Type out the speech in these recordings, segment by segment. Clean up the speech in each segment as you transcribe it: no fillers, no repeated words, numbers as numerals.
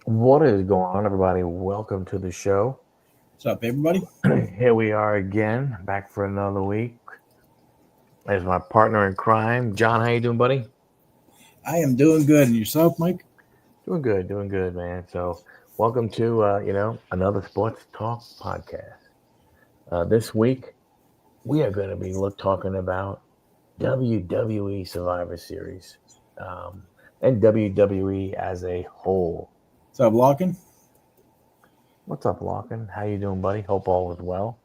What is going on, everybody? Welcome to the show. What's up, everybody? Here we are again, back for another week. As my partner in crime, John. How you doing, buddy? I am doing good. And yourself, Mike? Doing good, man. So, welcome to another sports talk podcast. This week, we are going to be talking about WWE Survivor Series and WWE as a whole. What's up, Lockin? What's up, Lachlan? How you doing, buddy? Hope all is well.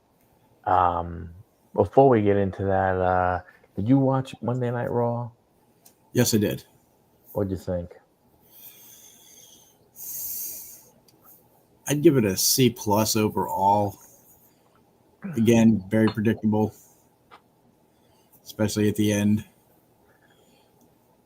Um, Before we get into that, did you watch Monday Night Raw? Yes, I did. What'd you think? I'd give it a C plus overall. Again, very predictable, especially at the end.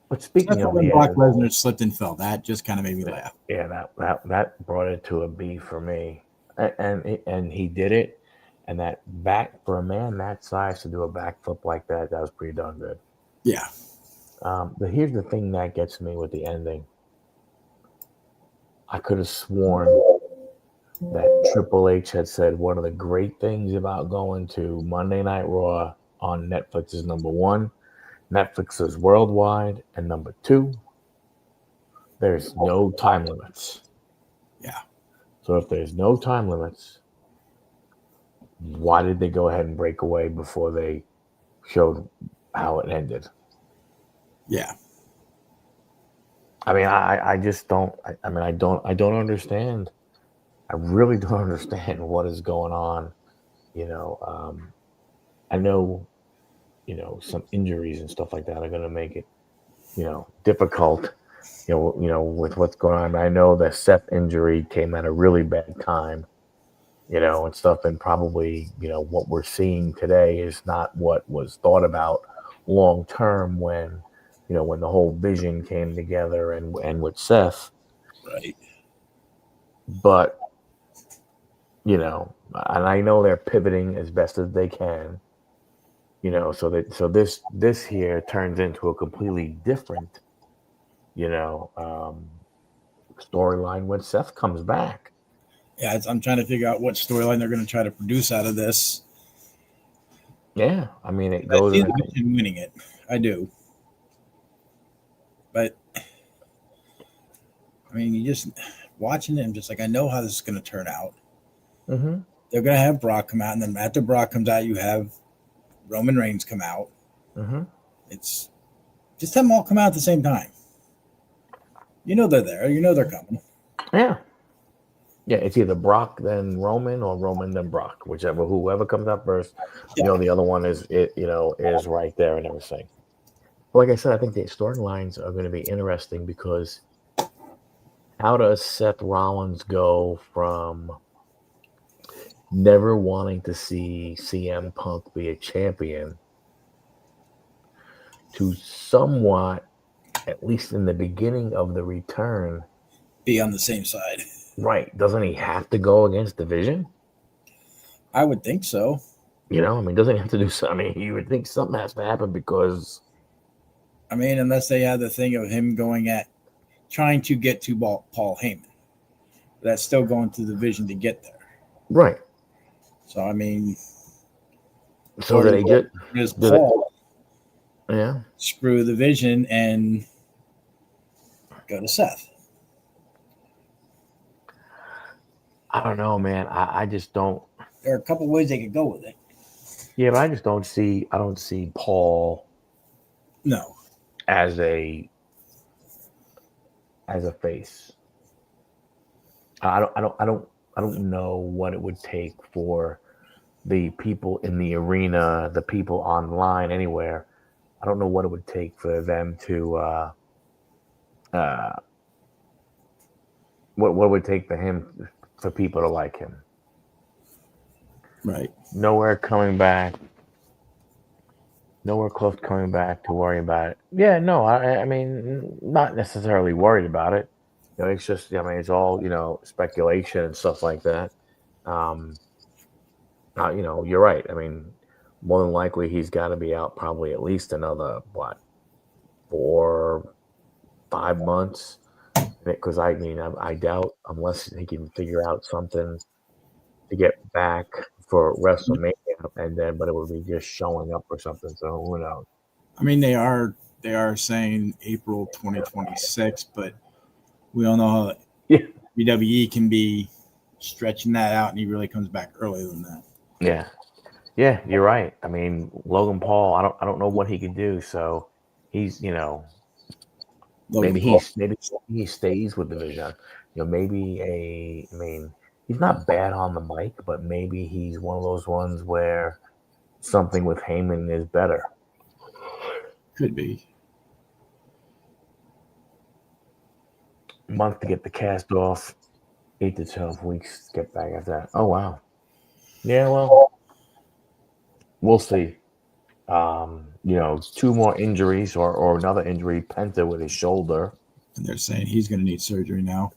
But speaking Except of when the Brock end, Lesnar slipped and fell. That just kind of made me laugh. yeah, that brought it to a B for me, and he did it, and that back for a man that size to do a backflip like that was pretty darn good. Yeah. But here's the thing that gets me with the ending. I could have sworn that Triple H had said one of the great things about going to Monday Night Raw on Netflix is number one, Netflix is worldwide, and number two, there's no time limits. Yeah. So if there's no time limits, why did they go ahead and break away before they showed how it ended? Yeah. I mean, I just don't. I don't understand. I really don't understand what is going on. You know, I know, some injuries and stuff like that are going to make it, difficult. With what's going on. I know the Seth injury came at a really bad time. And stuff, and probably, what we're seeing today is not what was thought about long term when the whole vision came together and with Seth. Right. But and I know they're pivoting as best as they can. So this here turns into a completely different, you know, um, storyline when Seth comes back. Yeah. I'm trying to figure out what storyline they're going to try to produce out of this. Yeah, I mean it I goes see in the Vision winning it. I do. But, I mean, you just watching it, I'm just like, I know how this is going to turn out. hmm They're going to have Brock come out. And then after Brock comes out, you have Roman Reigns come out. hmm It's just have them all come out at the same time. You know they're there. You know they're coming. Yeah, yeah. It's either Brock then Roman or Roman then Brock, whoever comes out first. Yeah. The other one is right there and everything. Like I said, I think the storylines are going to be interesting because how does Seth Rollins go from never wanting to see CM Punk be a champion to somewhat, at least in the beginning of the return, Be on the same side. right? Doesn't he have to go against Division? I would think so. I mean, doesn't he have to do something? I mean, you would think something has to happen because, I mean, unless they have the thing of him going at trying to get to Paul Heyman. That's still going through the vision to get there. right? So, I mean, So or that he just does did it, Paul yeah. screw the vision and go to Seth? I don't know, man. I just don't. There are a couple ways they could go with it. Yeah, but I just don't see. I don't see Paul No. as a face. I don't know what it would take for the people in the arena, the people online, anywhere. I don't know what it would take for them to uh, what would take for him for people to like him. Right. Nowhere coming back, nowhere close to coming back to worry about it. Yeah, no, I mean, not necessarily worried about it. It's just, I mean, it's all speculation and stuff like that. Um, you're right. I mean, more than likely he's got to be out probably at least another what 4, 5 months. because I mean, I doubt unless he can figure out something to get back for WrestleMania, and then but it would be just showing up or something. So who knows? I mean, they are saying April 2026, but we all know how Yeah, WWE can be stretching that out, and he really comes back earlier than that. yeah, yeah. You're right. I mean, Logan Paul. I don't know what he can do. So he's Logan Paul. maybe he stays with the division. Maybe I mean, he's not bad on the mic, but maybe he's one of those ones where something with Heyman is better. Could be. Month to get the cast off, 8 to 12 weeks to get back after that. Oh wow. Yeah, well, we'll see. 2 more injuries or another injury, Penta with his shoulder, And they're saying he's going to need surgery now.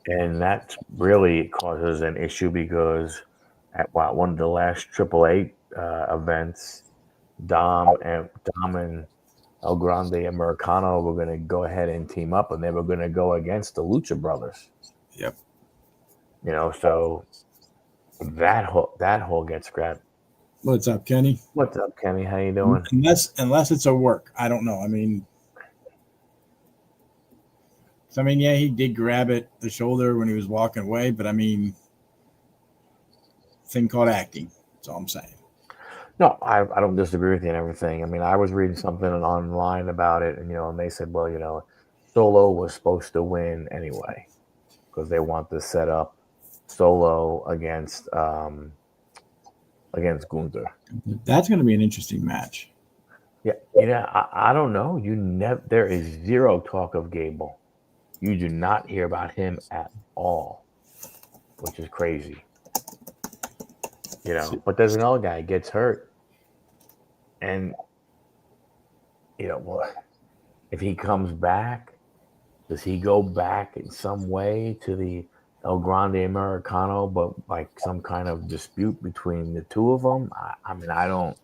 and that really causes an issue because at one of the last AAA events, Dom and El Grande Americano were going to go ahead and team up, and they were going to go against the Lucha Brothers. Yep. So that whole gets scrapped. What's up, Kenny? What's up, Kenny? How you doing? Unless it's a work. I don't know. I mean, yeah, he did grab at the shoulder when he was walking away, but I mean, thing called acting. That's all I'm saying. No, I don't disagree with you and everything. I mean, I was reading something online about it, and they said, well, Solo was supposed to win anyway because they want to set up Solo against Gunther. That's going to be an interesting match. Yeah, I don't know. There is zero talk of Gable. You do not hear about him at all, which is crazy. But there's another guy gets hurt, and if he comes back, does he go back in some way to the El Grande Americano, but like some kind of dispute between the two of them? I mean, I don't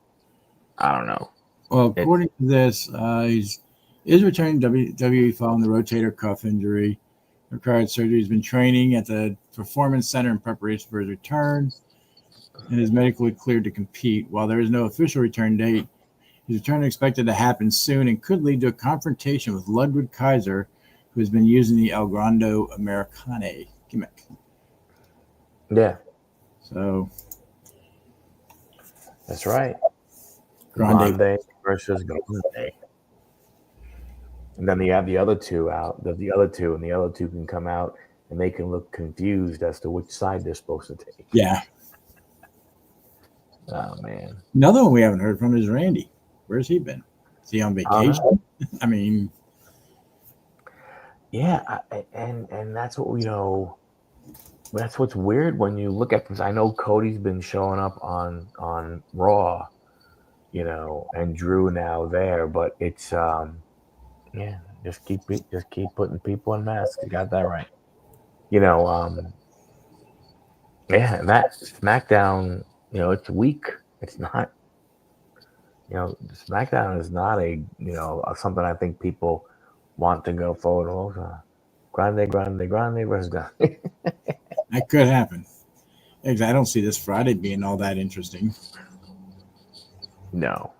know. Well, according to this, is returning to WWE following the rotator cuff injury. Required surgery. He's been training at the Performance Center in preparation for his return and is medically cleared to compete. While there is no official return date, his return is expected to happen soon and could lead to a confrontation with Ludwig Kaiser, who has been using the El Grande Americane gimmick. Yeah. So that's right. Grande versus Grande. And then they have the other two out. The other two can come out and they can look confused as to which side they're supposed to take. Yeah. Oh man. Another one we haven't heard from is Randy. Where's he been? Is he on vacation? I mean, yeah, and that's what that's what's weird when you look at this. I know Cody's been showing up on Raw, and Drew now there, but it's just keep putting people in masks. You got that right. That SmackDown, it's weak. It's not. SmackDown is not a something I think people want to go forward. Grande versus Grande. that could happen. I don't see this Friday being all that interesting. No,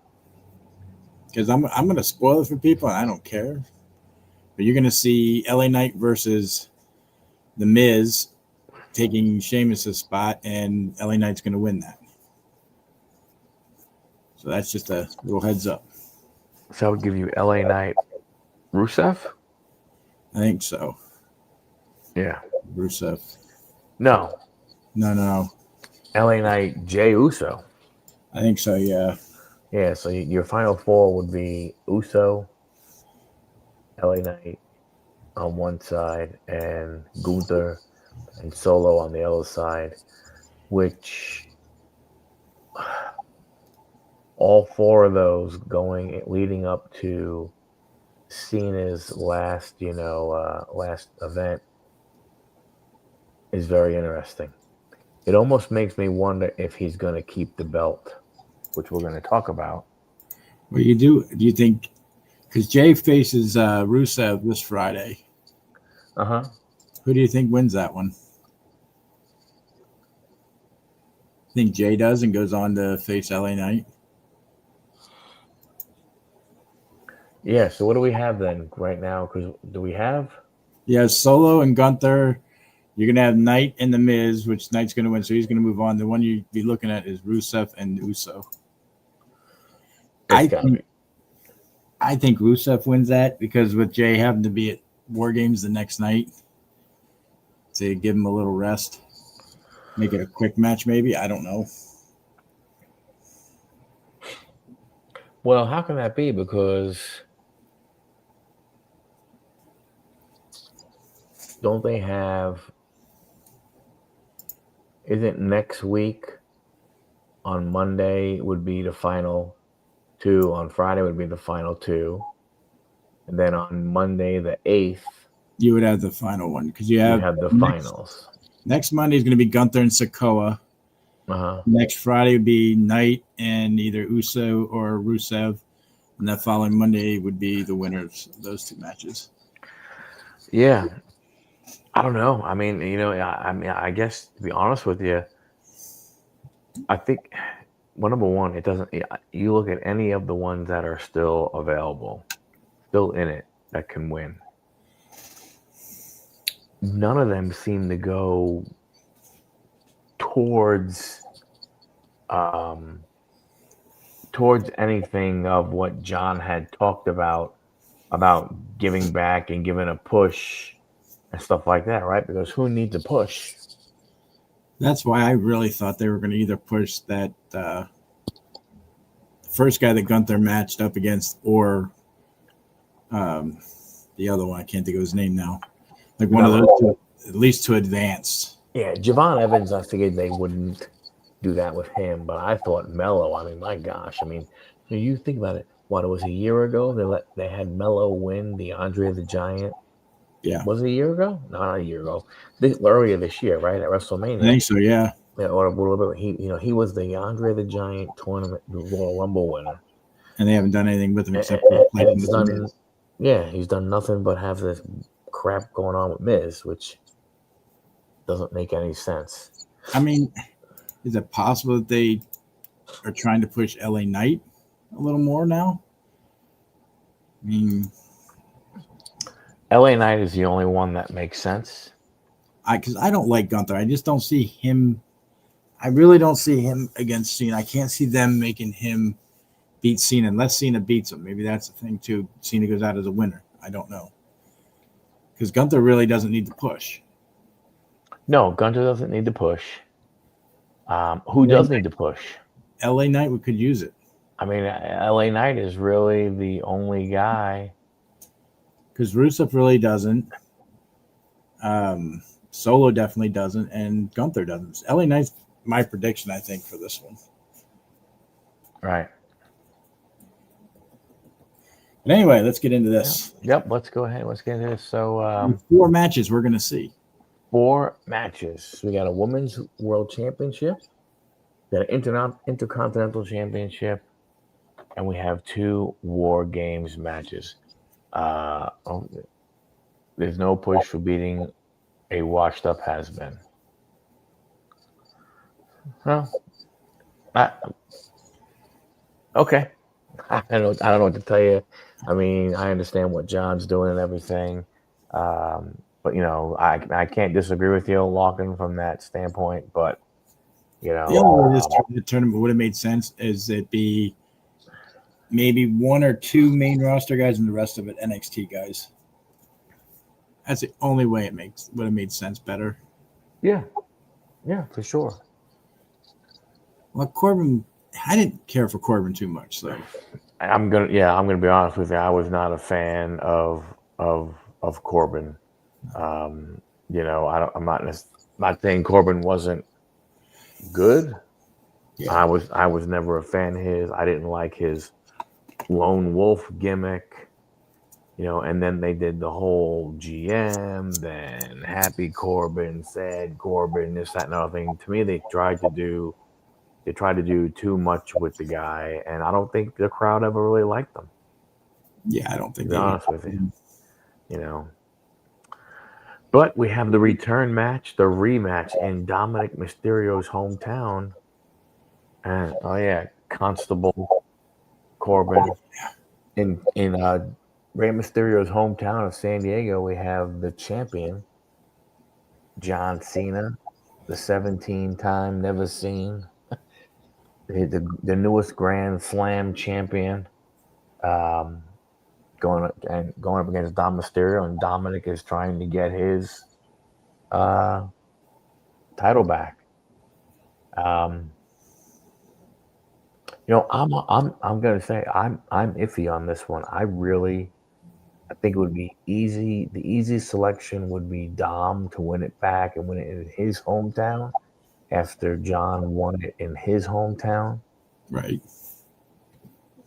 because I'm going to spoil it for people, and I don't care. But you're going to see LA Knight versus The Miz taking Sheamus' spot, and LA Knight's going to win that. So that's just a little heads up. So I would give you LA Knight, Rusev? I think so. Yeah. Rusev. No. LA Knight, Jey Uso. I think so, yeah. Yeah, so your final four would be Uso, LA Knight on one side, and Gunther and Solo on the other side, which all four of those leading up to Cena's last event is very interesting. It almost makes me wonder if he's going to keep the belt, which we're going to talk about. Well, do you think, because Jay faces Rusev this Friday? Uh-huh. Who do you think wins that one? Think Jay does and goes on to face LA Knight? Yeah, so what do we have then right now? Because do we have? Yeah, Solo and Gunther. You're gonna have Knight and the Miz, which Knight's gonna win, so he's gonna move on. The one you'd be looking at is Rusev and Uso. It's I got to think be. I think Rusev wins that because with Jay having to be at War Games the next night to give him a little rest, make it a quick match, maybe. I don't know. Well, how can that be? Because don't they have? Isn't next week on Monday would be the final two? On Friday would be the final two, and then on Monday the 8th, You would have the final one because you you'd have have the finals. next Monday is going to be Gunther and Sokoa. Uh-huh. Next Friday would be Knight and either Uso or Rusev. And that following Monday would be the winners of those two matches. Yeah, I don't know. I mean, I guess to be honest with you, I think, well, number one, it doesn't. You look at any of the ones that are still available, still in it, that can win. None of them seem to go towards um, towards anything of what John had talked about giving back and giving a push and stuff like that, right? Because who needs a push? That's why I really thought they were going to either push that first guy that Gunther matched up against or um, the other one. I can't think of his name now. Like one of those two, at least to advance. Yeah, Javon Evans, I figured they wouldn't do that with him, but I thought Mello. I mean, my gosh, I mean, you think about it. What, it was a year ago they had Mello win the Andre the Giant. Yeah, Was it a year ago? No, not a year ago. Earlier this year, right at WrestleMania. I think so. Yeah, or a little bit. He was the Andre the Giant tournament Royal Rumble winner, and they haven't done anything with him and, except and, for and he's done. Yeah, he's done nothing but have this crap going on with Miz, which doesn't make any sense. I mean, is it possible that they are trying to push LA Knight a little more now? I mean, LA Knight is the only one that makes sense. because I don't like Gunther. I just don't see him. I really don't see him against Cena. I can't see them making him beat Cena unless Cena beats him. Maybe that's the thing too. Cena goes out as a winner. I don't know because Gunther really doesn't need to push. No, Gunter doesn't need to push. Who does need to push? LA Knight could use it. I mean, LA Knight is really the only guy. Because Rusev really doesn't. Solo definitely doesn't, and Gunther doesn't. LA Knight's my prediction, I think, for this one. Right. But anyway, let's get into this. Yep. Let's go ahead. Let's get into this. So 4 matches we're going to see. 4 matches. We got a women's world championship, we got an intercontinental championship, and we have 2 war games matches. There's no push for beating a washed up has been. Well, okay. I don't know what to tell you. I mean, I understand what John's doing and everything. But I can't disagree with you, Lockin, from that standpoint. But the only way this tournament would have made sense is it be maybe 1 or 2 main roster guys and the rest of it NXT guys. That's the only way would have made sense better. Yeah, for sure. Well, Corbin, I didn't care for Corbin too much, so I'm gonna be honest with you. I was not a fan of Corbin. I'm not saying Corbin wasn't good. Yeah. I was never a fan of his. I didn't like his lone wolf gimmick, and then they did the whole GM, then happy Corbin, sad Corbin, this, that, and other thing. To me, they tried to do too much with the guy, and I don't think the crowd ever really liked them. Yeah, I don't think. To be honest with you, But we have the return match, the rematch in Dominic Mysterio's hometown. And oh yeah, Constable Corbin in Rey Mysterio's hometown of San Diego. We have the champion John Cena, the 17-time never seen, the newest Grand Slam champion, um, going up against Dom Mysterio, and Dominic is trying to get his uh, title back. Um, I'm gonna say I'm iffy on this one. I think it would be easy. The easiest selection would be Dom to win it back and win it in his hometown after John won it in his hometown. Right.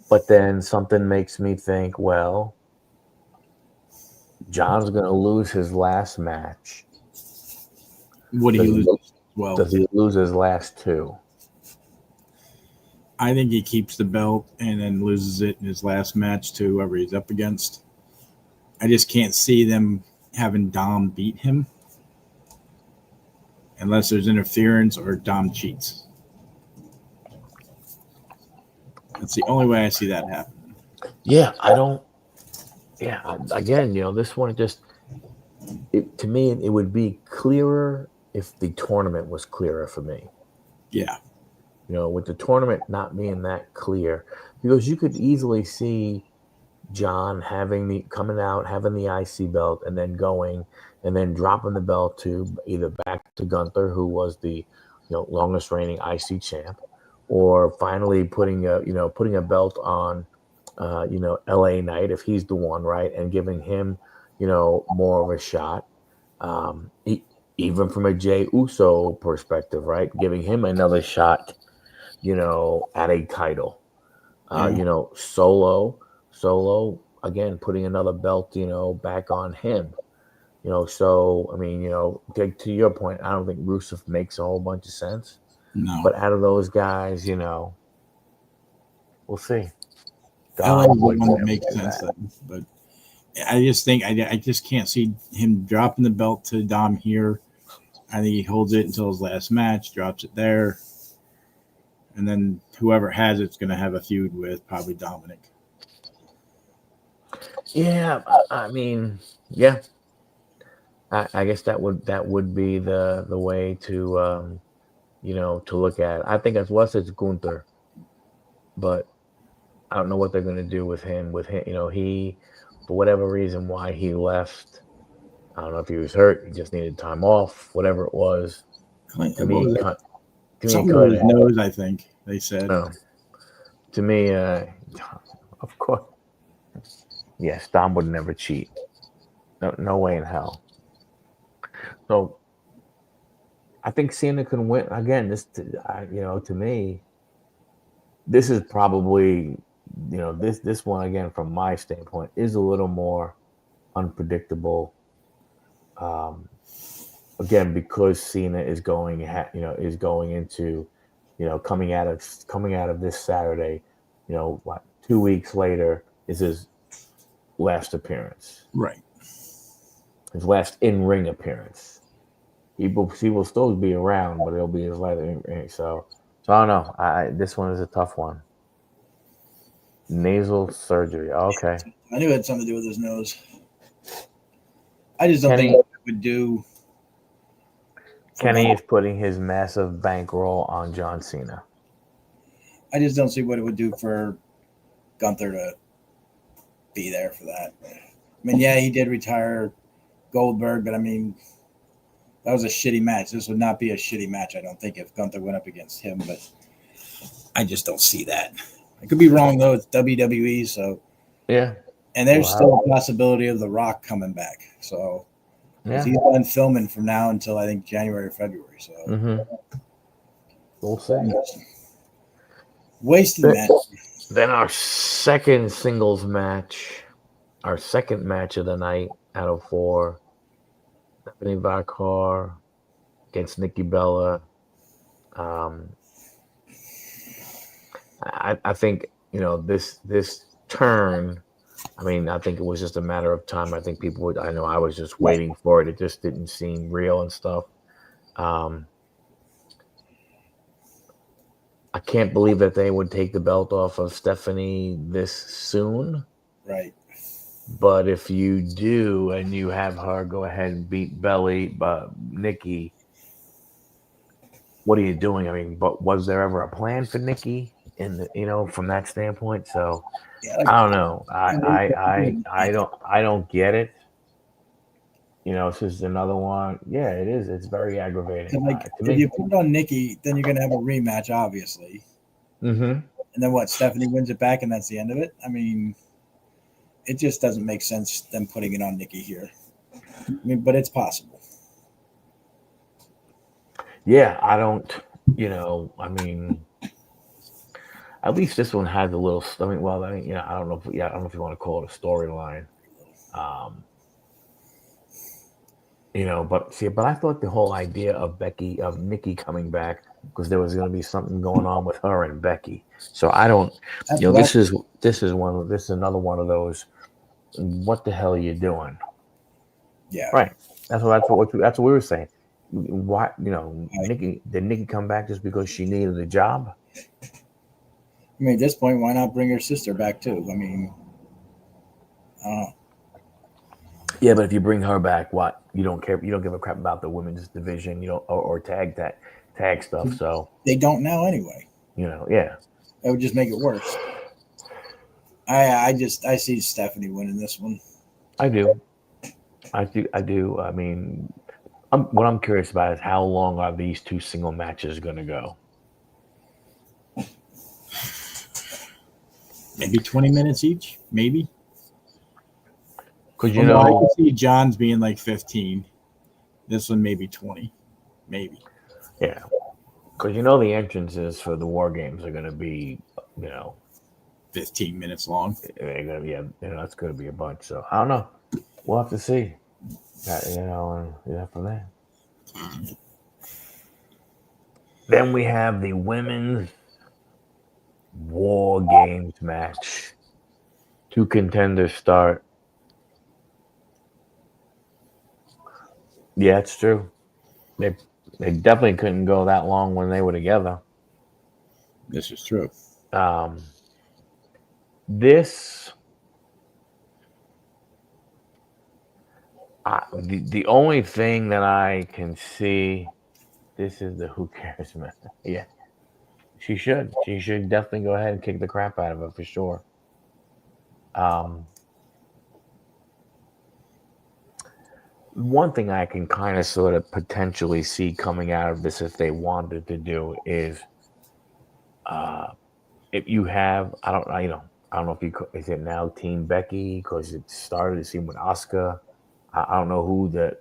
But then something makes me think, well, John's going to lose his last match. Would he lose as well? Does he lose his last two? I think he keeps the belt and then loses it in his last match to whoever he's up against. I just can't see them having Dom beat him unless there's interference or Dom cheats. That's the only way I see that happen. Yeah, I don't. Yeah, again, this one to me, it would be clearer if the tournament was clearer for me. Yeah. With the tournament not being that clear, because you could easily see John coming out, having the IC belt, and then going and then dropping the belt to either back to Gunther, who was the longest reigning IC champ, or finally putting a belt on LA Knight if he's the one, right, and giving him more of a shot. Even from a Jey Uso perspective, right, giving him another shot, at a title. Solo again, putting another belt, back on him. So I mean, to your point, I don't think Rusev makes a whole bunch of sense. No. But out of those guys, we'll see. LA is the one that makes sense, but I just think I just can't see him dropping the belt to Dom here. I think he holds it until his last match, drops it there, and then whoever has it's going to have a feud with probably Dominic. Yeah, I mean, yeah. I guess that would be the way to to look at it. I think as well as it's Gunther, but I don't know what they're going to do with him. He, for whatever reason, why he left. I don't know if he was hurt. He just needed time off. Whatever it was. Something with his nose, I think they said. To me, of course, yes, Dom would never cheat. No way in hell. So I think Cena can win again. To me, this is probably, this one again from my standpoint is a little more unpredictable. Again, because Cena is going into, coming out of this Saturday, 2 weeks later is his last appearance. Right. His last in-ring appearance. He will still be around, but it'll be his last in-ring. So I don't know. This one is a tough one. Nasal surgery. Okay. I knew it had something to do with his nose. I just don't think it would do. Kenny is putting his massive bankroll on John Cena. I just don't see what it would do for Gunther to be there for that. I mean, yeah, he did retire Goldberg, but I mean, that was a shitty match. This would not be a shitty match, I don't think, if Gunther went up against him, but I just don't see that. I could be wrong, though. It's WWE, so. Yeah. And there's still a possibility of The Rock coming back. So he's done filming from now until, I think, January or February. So we'll see. Wasted match. Then our second singles match, our second match of the night out of 4, Stephanie Vakar against Nikki Bella. I think this turn I mean, I think it was just a matter of time. I think people would. I know I was just Right. waiting for it. It just didn't seem real and stuff. Um, I can't believe that they would take the belt off of Stephanie this soon. Right. But if you do, and you have her go ahead and beat Nikki, what are you doing? I mean, but was there ever a plan for Nikki from that standpoint? So Yeah, like, I don't know. I I don't get it. It's just another one. Yeah, it is. It's very aggravating like to if me. you put it on Nikki, then you're gonna have a rematch, obviously. Mm-hmm. And then what? Stephanie wins it back, and that's the end of it. I mean, it just doesn't make sense them putting it on Nikki here. I mean, but it's possible. Yeah, I don't. I mean, at least this one has a little. I mean, well, I mean, I don't know. I don't know if you want to call it a storyline. Um, but I thought the whole idea of Nikki coming back because there was going to be something going on with her and Becky. So I don't. That's what This is another one of those. What the hell are you doing? yeah. Right. That's what we were saying. Why Right. Nikki come back just because she needed a job? I mean, at this point, why not bring her sister back too? I mean, I don't know. Yeah, but if you bring her back, what you don't care, you don't give a crap about the women's division, or tag stuff. So They don't now anyway. yeah, That would just make it worse. I see Stephanie winning this one. I do, I do. I mean, what I'm curious about is how long are these two single matches going to go? Maybe 20 minutes each. Maybe. Because Well, no, I can see John's being like 15. This one maybe 20. Maybe. yeah, because the entrances for the war games are going to be, you know, 15 minutes long. they're going to be, that's going to be a bunch. So I don't know. We'll have to see. And from there. Then we have the women's war games match. Two contenders start. Yeah, it's true. They definitely couldn't go that long when they were together. This is true. This the only thing that I can see. This is the who cares man. Yeah, she should. She should definitely go ahead and kick the crap out of her for sure. One thing I can kind of sort of potentially see coming out of this if they wanted to do is if you have I don't know if you is it now Team Becky because it started to seem with Asuka. I don't know who the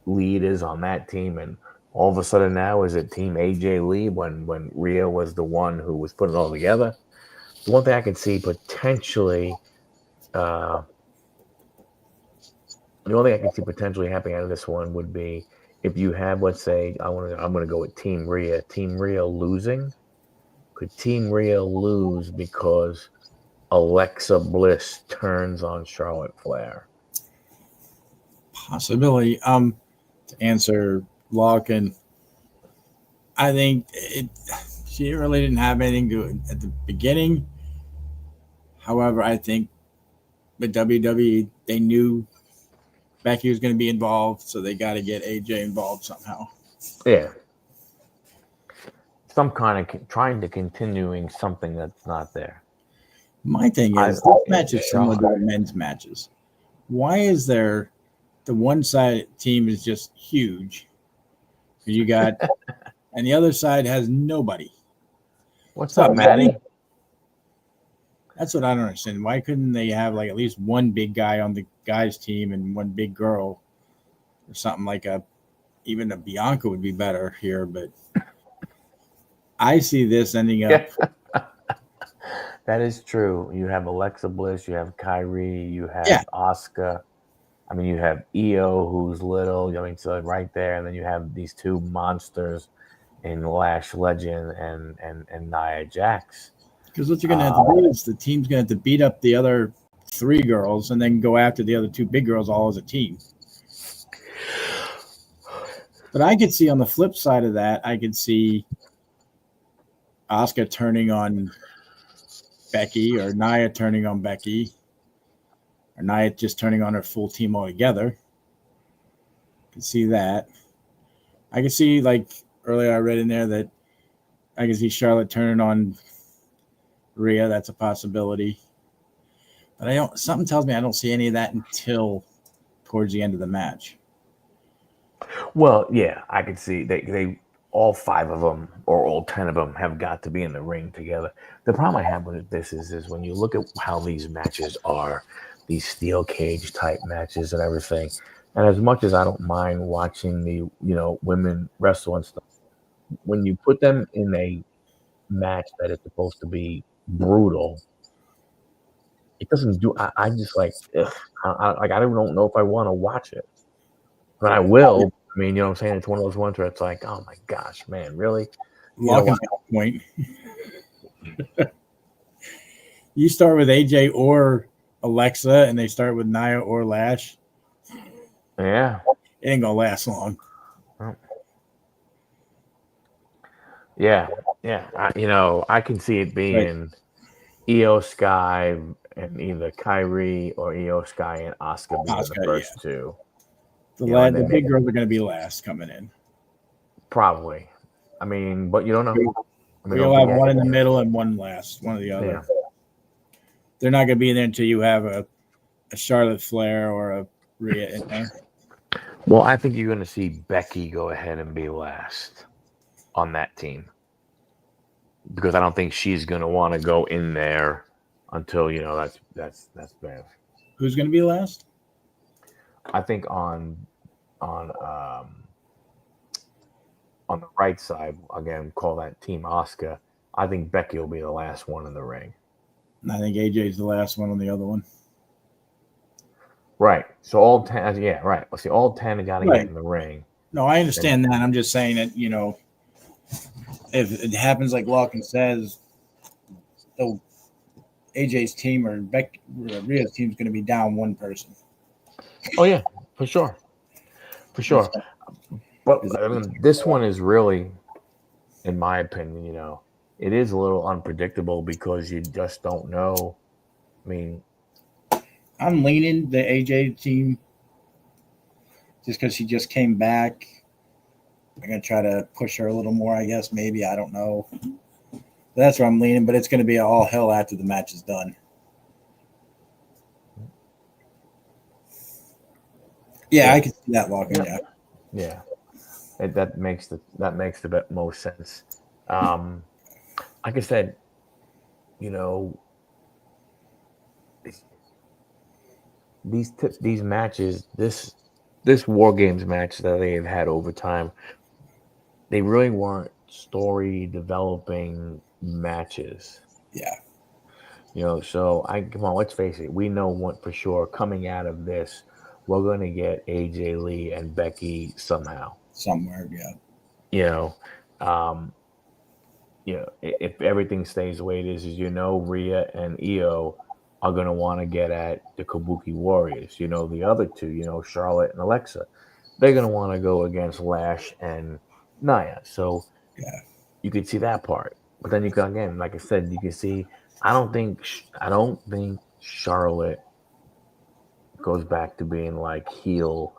lead is on that team, and all of a sudden now is it Team AJ Lee when Rhea was the one who was putting it all together. The one thing I could see potentially. The only thing I can see potentially happening out of this one would be if you have, let's say, I'm gonna go with Team Rhea. Team Rhea losing. Could Team Rhea lose because Alexa Bliss turns on Charlotte Flair? Possibility. To answer Larkin, I think she really didn't have anything to do at the beginning. However, I think with WWE, they knew Becky was going to be involved, so they got to get AJ involved somehow. Yeah. Some kind of trying to continuing something that's not there. My thing is, this match is similar to the men's matches. Why is there the one side team is just huge? You got, and the other side has nobody. What's up, Maddie? That's what I don't understand. Why couldn't they have like at least one big guy on the guys' team and one big girl, or something like even a Bianca would be better here. But I see this ending up. That is true. You have Alexa Bliss, you have Kyrie, you have Asuka. I mean, you have Io, who's little. I mean, so right there, and then you have these two monsters in Lash Legend and Nia Jax. Because what you're going to have to do is the team's going to have to beat up the other 3 girls and then go after the other 2 big girls all as a team. But I could see on the flip side of that, I could see Asuka turning on Becky or Nia turning on Becky or Nia just turning on her full team altogether. I can see that. I can see, like earlier I read in there that I can see Charlotte turning on Rhea. That's a possibility. But something tells me I don't see any of that until towards the end of the match. Well, yeah, I could see they all 5 of them or all 10 of them have got to be in the ring together. The problem I have with this is when you look at how these matches are, these steel cage type matches and everything, and as much as I don't mind watching the women wrestle and stuff, when you put them in a match that is supposed to be brutal, it doesn't do. I just like, ugh, I don't know if I want to watch it, but I will. I mean, you know what I'm saying? It's one of those ones where it's like, oh my gosh, man, really? Locking point. You start with AJ or Alexa, and they start with Nia or Lash. Yeah, it ain't gonna last long. Yeah. I can see it being Io Sky and either Kyrie or Io Sky and Asuka being the first 2. The big girls are going to be last coming in. Probably. I mean, but you don't know. We'll have one in the middle and one last, one or the other. Yeah. They're not going to be in there until you have a Charlotte Flair or a Rhea in there. Well, I think you're going to see Becky go ahead and be last on that team, because I don't think she's going to want to go in there until that's bad. Who's going to be last? I think on the right side, again, call that Team Asuka. I think Becky will be the last one in the ring. And I think AJ's the last one on the other one. Right. So all 10, yeah, right. Let's see, all 10 have got to get in the ring. No, I understand that. I'm just saying that, if it happens like Lawkin says, AJ's team or Rhea's team is going to be down one person. Oh, yeah, for sure. For sure. But I mean, this one is really, in my opinion, it is a little unpredictable because you just don't know. I mean, I'm leaning the AJ team just because she just came back. I'm going to try to push her a little more, I guess, maybe. I don't know. That's where I'm leaning, but it's going to be all hell after the match is done. Yeah, I can see that walking. Yeah. That makes the most sense. Like I said, these matches, this War Games match that they've had over time, they really weren't story developing matches. Yeah. So come on, let's face it. We know what for sure coming out of this, we're going to get AJ Lee and Becky somehow. Somewhere, yeah. If everything stays the way it is, Rhea and Io are going to want to get at the Kabuki Warriors. The other 2, Charlotte and Alexa, they're going to want to go against Lash and Nia. So you could see that part. But then you can, again, like I said, you can see, I don't think Charlotte goes back to being like heel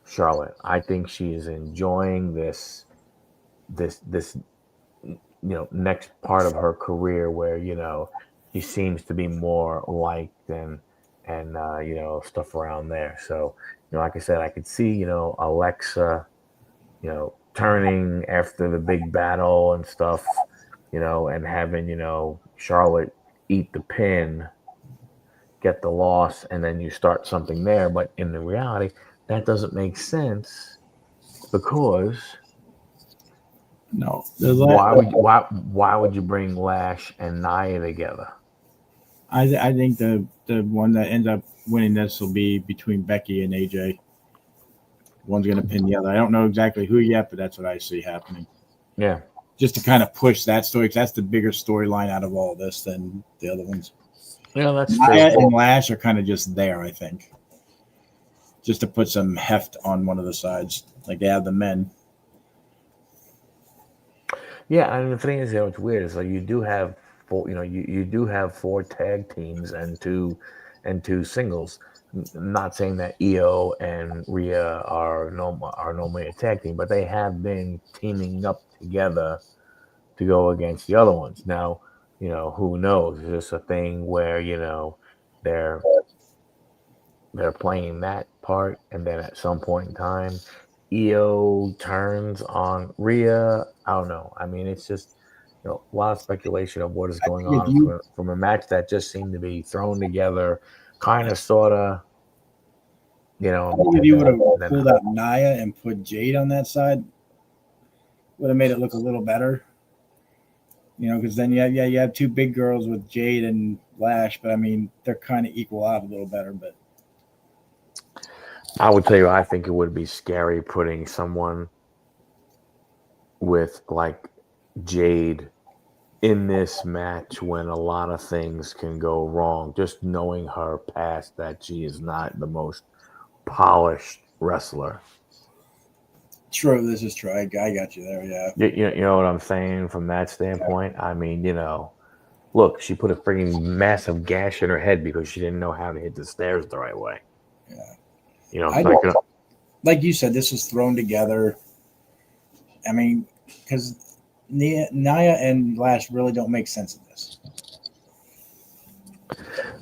Charlotte. I think she is enjoying this next part of her career where she seems to be more liked and stuff around there. So like I said, I could see Alexa turning after the big battle and stuff, and having Charlotte eat the pin, get the loss, and then you start something there. But in the reality, that doesn't make sense because why would you bring Lash and Nia together? I think the one that ends up winning this will be between Becky and AJ. One's going to pin the other. I don't know exactly who yet, but that's what I see happening. Yeah. just to kind of push that story, because that's the bigger storyline out of all this than the other ones. Yeah, that's Nia true. and Lash are kind of just there, I think, just to put some heft on one of the sides, like they have the men. Yeah, and the thing is, what's weird is like you do have four, you do have four tag teams and two singles. Not saying that EO and Rhea are normally a tag team, but they have been teaming up together to go against the other ones. Now, who knows? Is this a thing where they're they're playing that part, and then at some point in time, EO turns on Rhea. I don't know. I mean, it's just a lot of speculation of what is I going think if on you, from a match that just seemed to be thrown together, kind of, sort of, if and you would have then pulled out Nia and put Jade on that side, would have made it look a little better. Because then you have two big girls with Jade and Lash, but I mean they're kind of equal out a little better. But I would tell you, I think it would be scary putting someone with like Jade in this match when a lot of things can go wrong. Just knowing her past, that she is not the most polished wrestler. true, this is true. I got you there. Yeah, You know what I'm saying from that standpoint? I mean, look, she put a freaking massive gash in her head because she didn't know how to hit the stairs the right way. yeah. It's I like, like you said, this was thrown together. I mean, because Nia and Lash really don't make sense in this.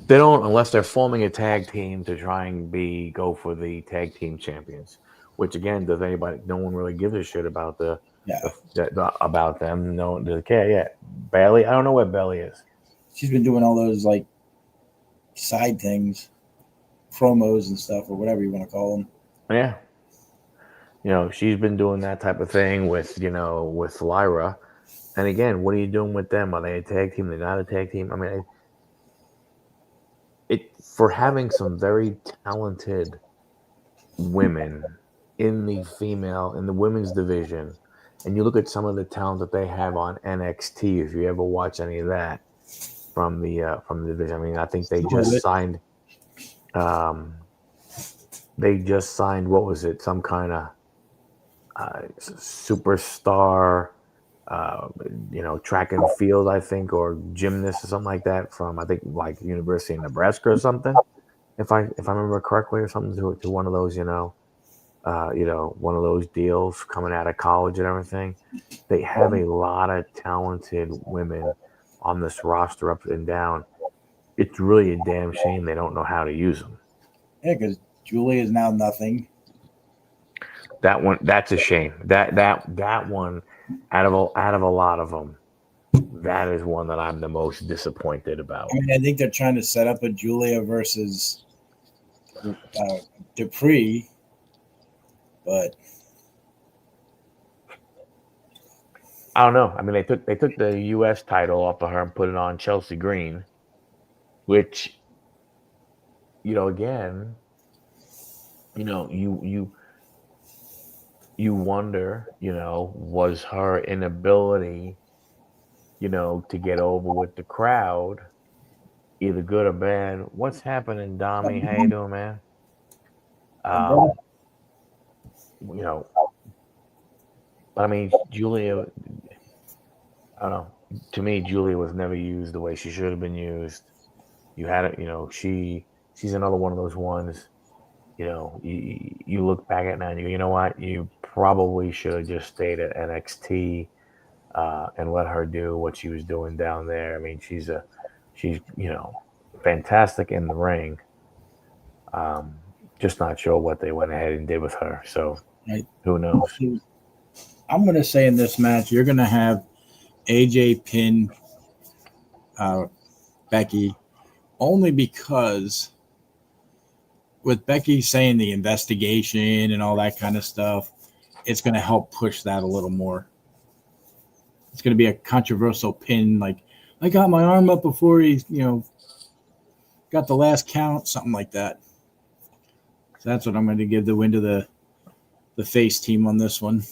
they don't, unless they're forming a tag team to try and go for the tag team champions. Which again, does anybody? No one really gives a shit about Yeah, about them. No one does care. Yeah, Bailey. I don't know where Bailey is. she's been doing all those like side things, promos and stuff, or whatever you want to call them. Yeah, she's been doing that type of thing with Lyra. And again, what are you doing with them? Are they a tag team? They're not a tag team. I mean, for having some very talented women in the women's division, and you look at some of the talent that they have on NXT. If you ever watch any of that from the division, I mean, I think they just signed. Um, they just signed, what was it? Some kind of superstar, uh, track and field, I think, or gymnast or something like that from, I think, like University of Nebraska or something. If I remember correctly, or something to one of those, one of those deals coming out of college and everything. They have a lot of talented women on this roster up and down. It's really a damn shame they don't know how to use them. Yeah, because Julie is now nothing. That's a shame. That one, out of a lot of them, that is one that I'm the most disappointed about. I mean, I think they're trying to set up a Julia versus Dupree, but I don't know. I mean, they took the U.S. title off of her and put it on Chelsea Green, which, again, you wonder, was her inability, to get over with the crowd either good or bad? What's happening, Dommy? How you doing, man? You know, but I mean, Julia, I don't know. To me, Julia was never used the way she should have been used. You had it, she's another one of those ones. You look back at now and you go, you know what? You probably should have just stayed at NXT and let her do what she was doing down there. I mean, she's fantastic in the ring. Um, just not sure what they went ahead and did with her. So who knows? I'm going to say in this match, you're going to have AJ pin Becky only because with Becky saying the investigation and all that kind of stuff, it's going to help push that a little more. It's going to be a controversial pin, like I got my arm up before he, got the last count, something like that. So that's what I'm going to give the win to the face team on this one.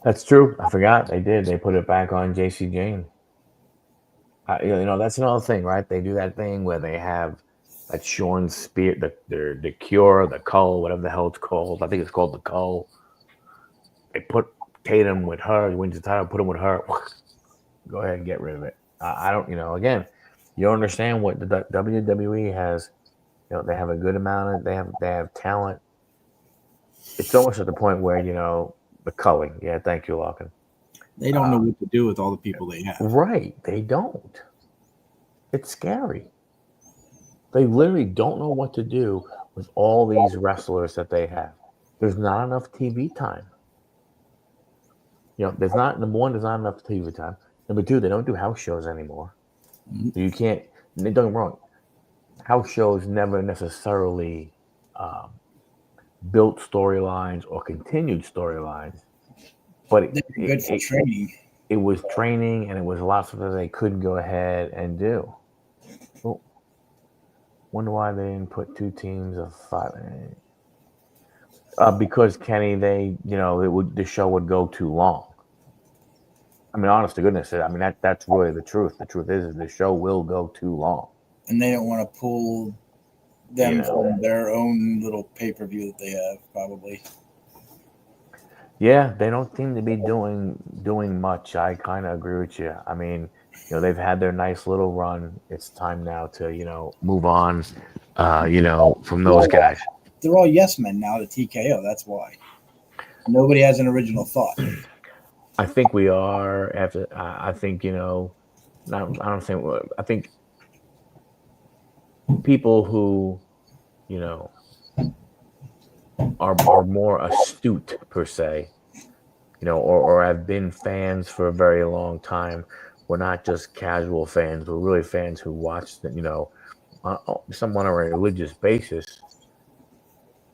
That's true. I forgot they did. They put it back on JC Jane. That's another thing, right? They do that thing where they have that Sean Spear, the Cure, the Cull, whatever the hell it's called. I think it's called the Cull. They put Tatum with her. He wins the title. Put him with her. Go ahead and get rid of it. I don't. Again, you don't understand what the WWE has. They have a good amount of. They have talent. It's almost at the point where the culling. Yeah, thank you, Larkin. They don't know what to do with all the people they have. Right, they don't. It's scary. They literally don't know what to do with all these wrestlers that they have. There's not enough TV time. There's not number one. There's not enough TV time. Number two, they don't do house shows anymore. Mhm. You can't. Don't get me wrong. House shows never necessarily built storylines or continued storylines, but They're good for training. It was training, and it was lots of that they couldn't go ahead and do. Well, wonder why they didn't put 2 teams of 5. Because Kenny, the show would go too long. I mean, honest to goodness, I mean that's really the truth. The truth is the show will go too long, and they don't want to pull them from their own little pay-per-view that they have, probably. Yeah, they don't seem to be doing much. I kind of agree with you. I mean, they've had their nice little run. It's time now to move on. From those guys. They're all yes men now to TKO. That's why nobody has an original thought. I think we are after. I think I don't think. I think people who are more astute per se, or have been fans for a very long time. We're not just casual fans. We're really fans who watch on somewhat on a religious basis.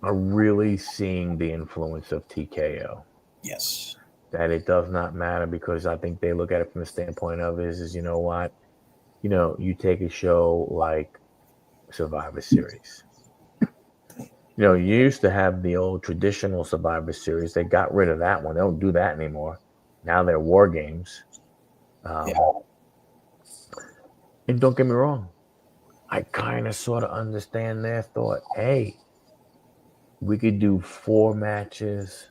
Are really seeing the influence of TKO. Yes. That it does not matter, because I think they look at it from the standpoint of is what, you take a show like Survivor Series. You used to have the old traditional Survivor Series. They got rid of that one. They don't do that anymore. Now they're War Games. And don't get me wrong, I kind of sort of understand their thought. Hey, we could do 4 matches.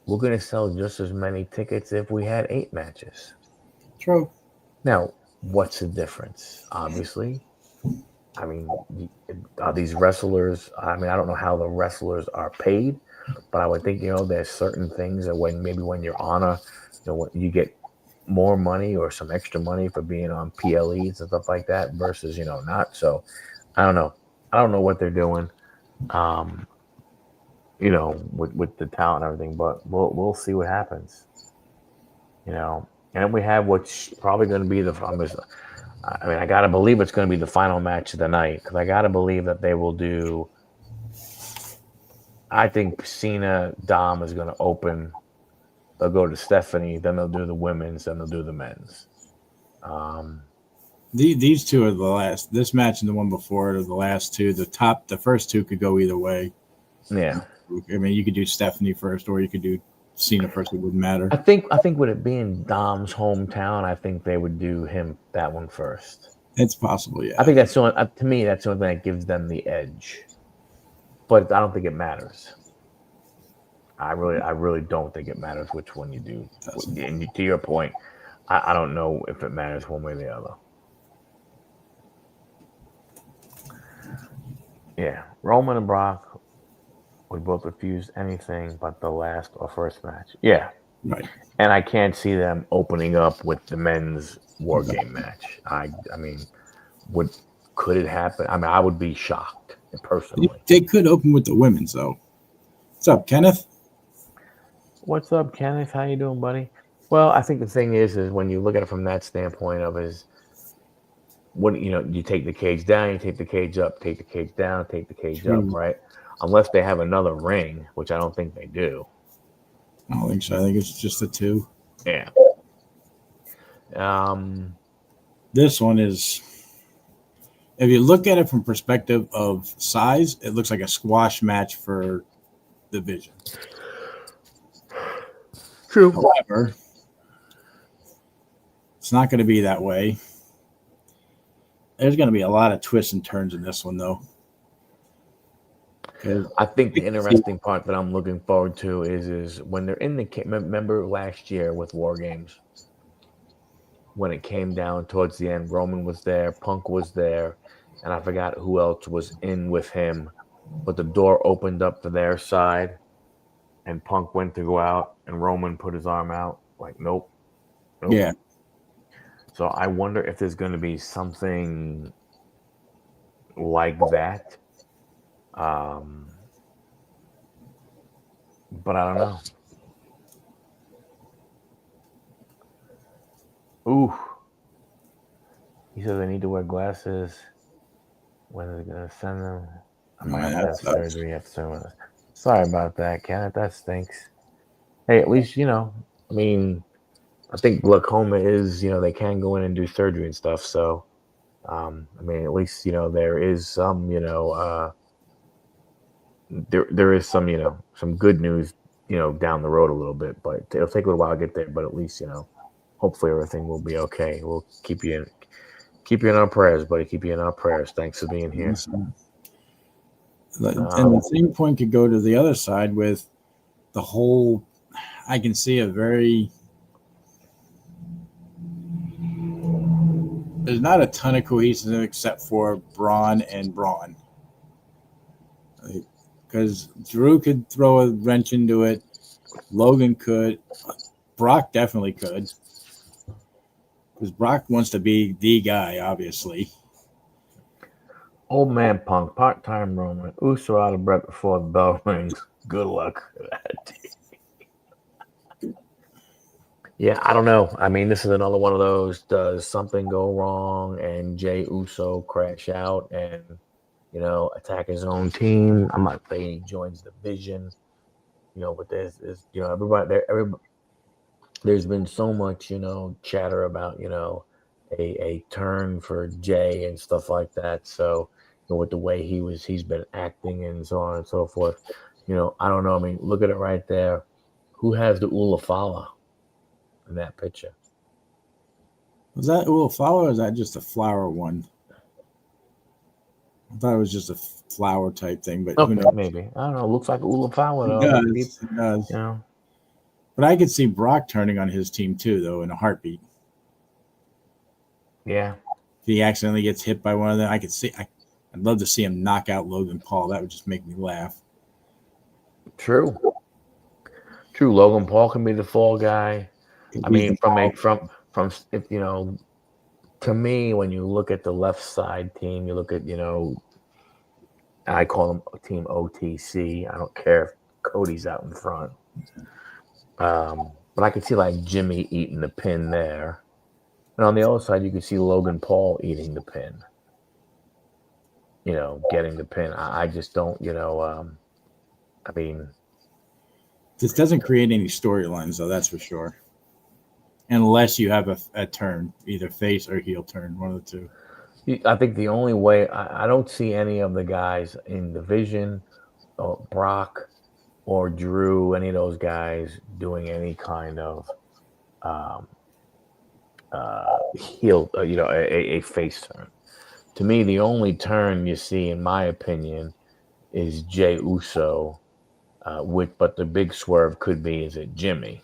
We're going to sell just as many tickets if we had 8 matches. True. Now, what's the difference? Obviously, I mean, are these wrestlers? I mean, I don't know how the wrestlers are paid, but I would think there's certain things that when you're on you get more money or some extra money for being on PLEs and stuff like that versus not. So, I don't know. I don't know what they're doing. With the talent and everything, but we'll see what happens. And then we have what's probably going to be I got to believe it's going to be the final match of the night, because I got to believe that they will do. I think Cena Dom is going to open. They'll go to Stephanie, then they'll do the women's, then they'll do the men's. These two are the last. This match and the one before it are the last two. The first two could go either way. Yeah. I mean, you could do Stephanie first, or you could do Cena first. It wouldn't matter. I think with it being Dom's hometown, I think they would do that one first. It's possible, yeah. I think that's to me, that's the only thing that gives them the edge. But I don't think it matters. I really don't think it matters which one you do. And to your point, I don't know if it matters one way or the other. Yeah, Roman and Brock, we both refused anything but the last or first match. Yeah. Right. And I can't see them opening up with the men's War Game match. I mean, could it happen? I mean, I would be shocked personally. They could open with the women's, though. What's up, Kenneth? What's up, Kenneth? How you doing, buddy? Well, I think the thing is when you look at it from that standpoint of you take the cage down, you take the cage up, take the cage down, take the cage up, right? Unless they have another ring, which I don't think they do. I don't think so. I think it's just the 2. Yeah. This one is, if you look at it from perspective of size, it looks like a squash match for the Vision. True. However, it's not going to be that way. There's going to be a lot of twists and turns in this one, though. I think the interesting part that I'm looking forward to is when they're in the. Remember last year with War Games, when it came down towards the end, Roman was there, Punk was there, and I forgot who else was in with him. But the door opened up to their side, and Punk went to go out, and Roman put his arm out, like, nope. Yeah. So I wonder if there's going to be something like that. But I don't know. Ooh. He says I need to wear glasses. When are they going to send them? I might have to have surgery after. Sorry about that, Kenneth. That stinks. Hey, at least, I mean, I think glaucoma is, they can go in and do surgery and stuff. So, I mean, at least, there is some, there is some, some good news, down the road a little bit, but it'll take a little while to get there. But at least, hopefully everything will be okay. We'll keep you in our prayers, buddy. Keep you in our prayers. Thanks for being here. And the same point could go to the other side with the whole. I can see there's not a ton of cohesiveness except for Braun and Braun. Because Drew could throw a wrench into it. Logan could. Brock definitely could. Because Brock wants to be the guy, obviously. Old man Punk, part-time Roman. Uso out of breath before the bell rings. Good luck. Yeah, I don't know. I mean, this is another one of those, does something go wrong and Jey Uso crash out and, attack his own team? I'm not saying he joins the Vision, but there's there's been so much, chatter about, a turn for Jey and stuff like that. So, with the way he's been acting and so on and so forth, I don't know. I mean, look at it right there. Who has the Ulafala in that picture? Was that Ulafala or is that just a flower one? I thought it was just a flower type thing, but okay, who knows? Maybe. I don't know. Looks like Ulafala, though. It does. But I could see Brock turning on his team too, though, in a heartbeat. Yeah. If he accidentally gets hit by one of them, I could see. I'd love to see him knock out Logan Paul. That would just make me laugh. True. Logan Paul can be the fall guy. I mean, from if to me, when you look at the left side team, you look at I call them Team OTC. I don't care if Cody's out in front. But I could see like Jimmy eating the pin there. And on the other side, you could see Logan Paul eating the pin. Getting the pin. I just don't, I mean. This doesn't create any storylines, though, that's for sure. Unless you have a turn, either face or heel turn, one of the two. I think the only way, I don't see any of the guys in the Vision, or Brock, or Drew, any of those guys doing any kind of heel, a face turn. To me, the only turn you see, in my opinion, is Jey Uso, but the big swerve could be, is it Jimmy?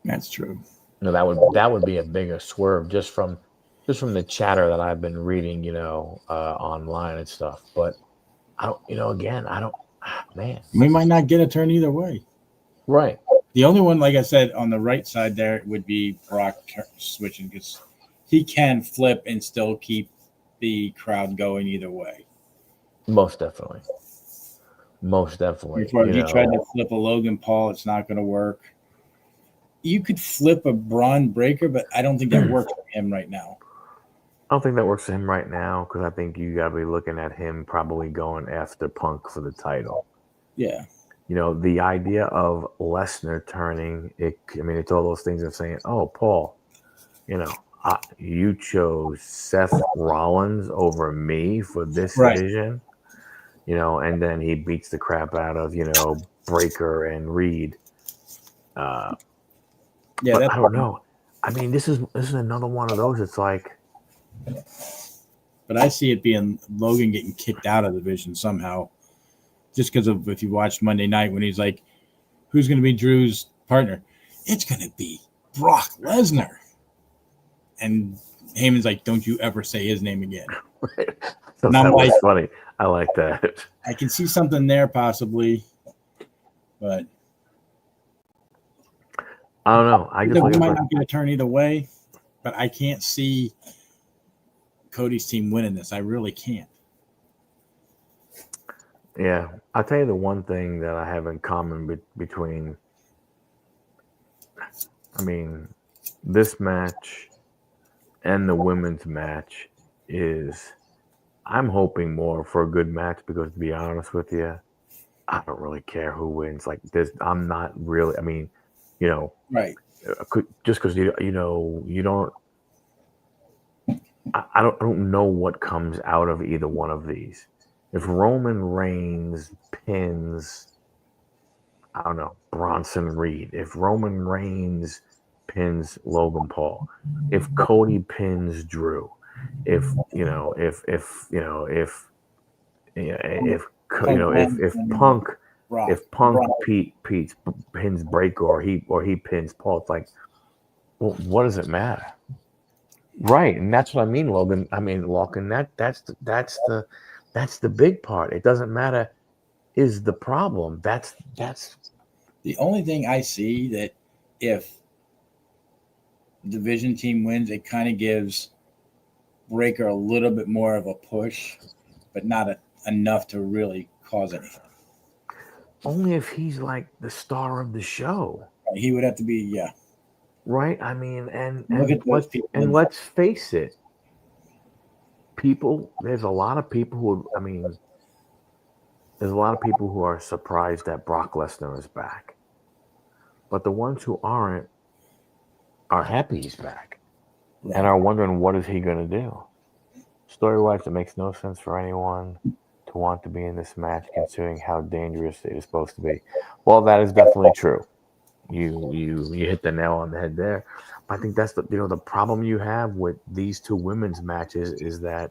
That's true. No, that would be a bigger swerve just from the chatter that I've been reading, online and stuff. But I don't, man. We might not get a turn either way. Right. The only one, like I said, on the right side there would be Brock switching because he can flip and still keep the crowd going either way. Most definitely. Before he tried to flip a Logan Paul, it's not going to work. You could flip a Braun Breaker, but I don't think that works for him right now. I don't think that works for him right now because I think you got to be looking at him probably going after Punk for the title. Yeah. The idea of Lesnar turning, it's all those things of saying, oh, Paul, you chose Seth Rollins over me for this division, and then he beats the crap out of, Breaker and Reed. Yeah, But that's I don't know. I mean, this is another one of those. It's like, but I see it being Logan getting kicked out of the division somehow, just because of if you watched Monday night when he's like, "Who's going to be Drew's partner?" It's going to be Brock Lesnar, and Heyman's like, "Don't you ever say his name again." so And I'm that was like, funny. I like that. I can see something there possibly, but I don't know. I just we look might at not get a turn either way. But I can't see Cody's team winning this. I really can't. yeah. I'll tell you the one thing that I have in common between, I mean, this match and the women's match is I'm hoping more for a good match because, to be honest with you, I don't really care who wins. Like this, I'm not really. I mean, you know, Right. just because you don't. I don't know what comes out of either one of these. If Roman Reigns pins, I don't know, Bronson Reed. If Roman Reigns pins Logan Paul. If Cody pins Drew. If you know, if you know, if Punk Brock, if Punk Pete pins Breaker or he pins Paul, it's like, well, what does it matter? Right, and that's what I mean, Logan. I mean, Logan. That's the big part. It doesn't matter is the problem. That's the only thing I see that if the division team wins, it kind of gives Breaker a little bit more of a push, but not enough to really cause anything. only if he's like the star of the show, He would have to be, yeah. right? I mean, Look at those people. let's face it, people. There's a lot of people who. I mean, there's a lot of people who are surprised that Brock Lesnar is back, but the ones who aren't are happy he's back Right. and are wondering what is he going to do. Story-wise, it makes no sense for anyone to want to be in this match, considering how dangerous it is supposed to be. Well, that is definitely true. You hit the nail on the head there. I think that's the problem you have with these two women's matches is that,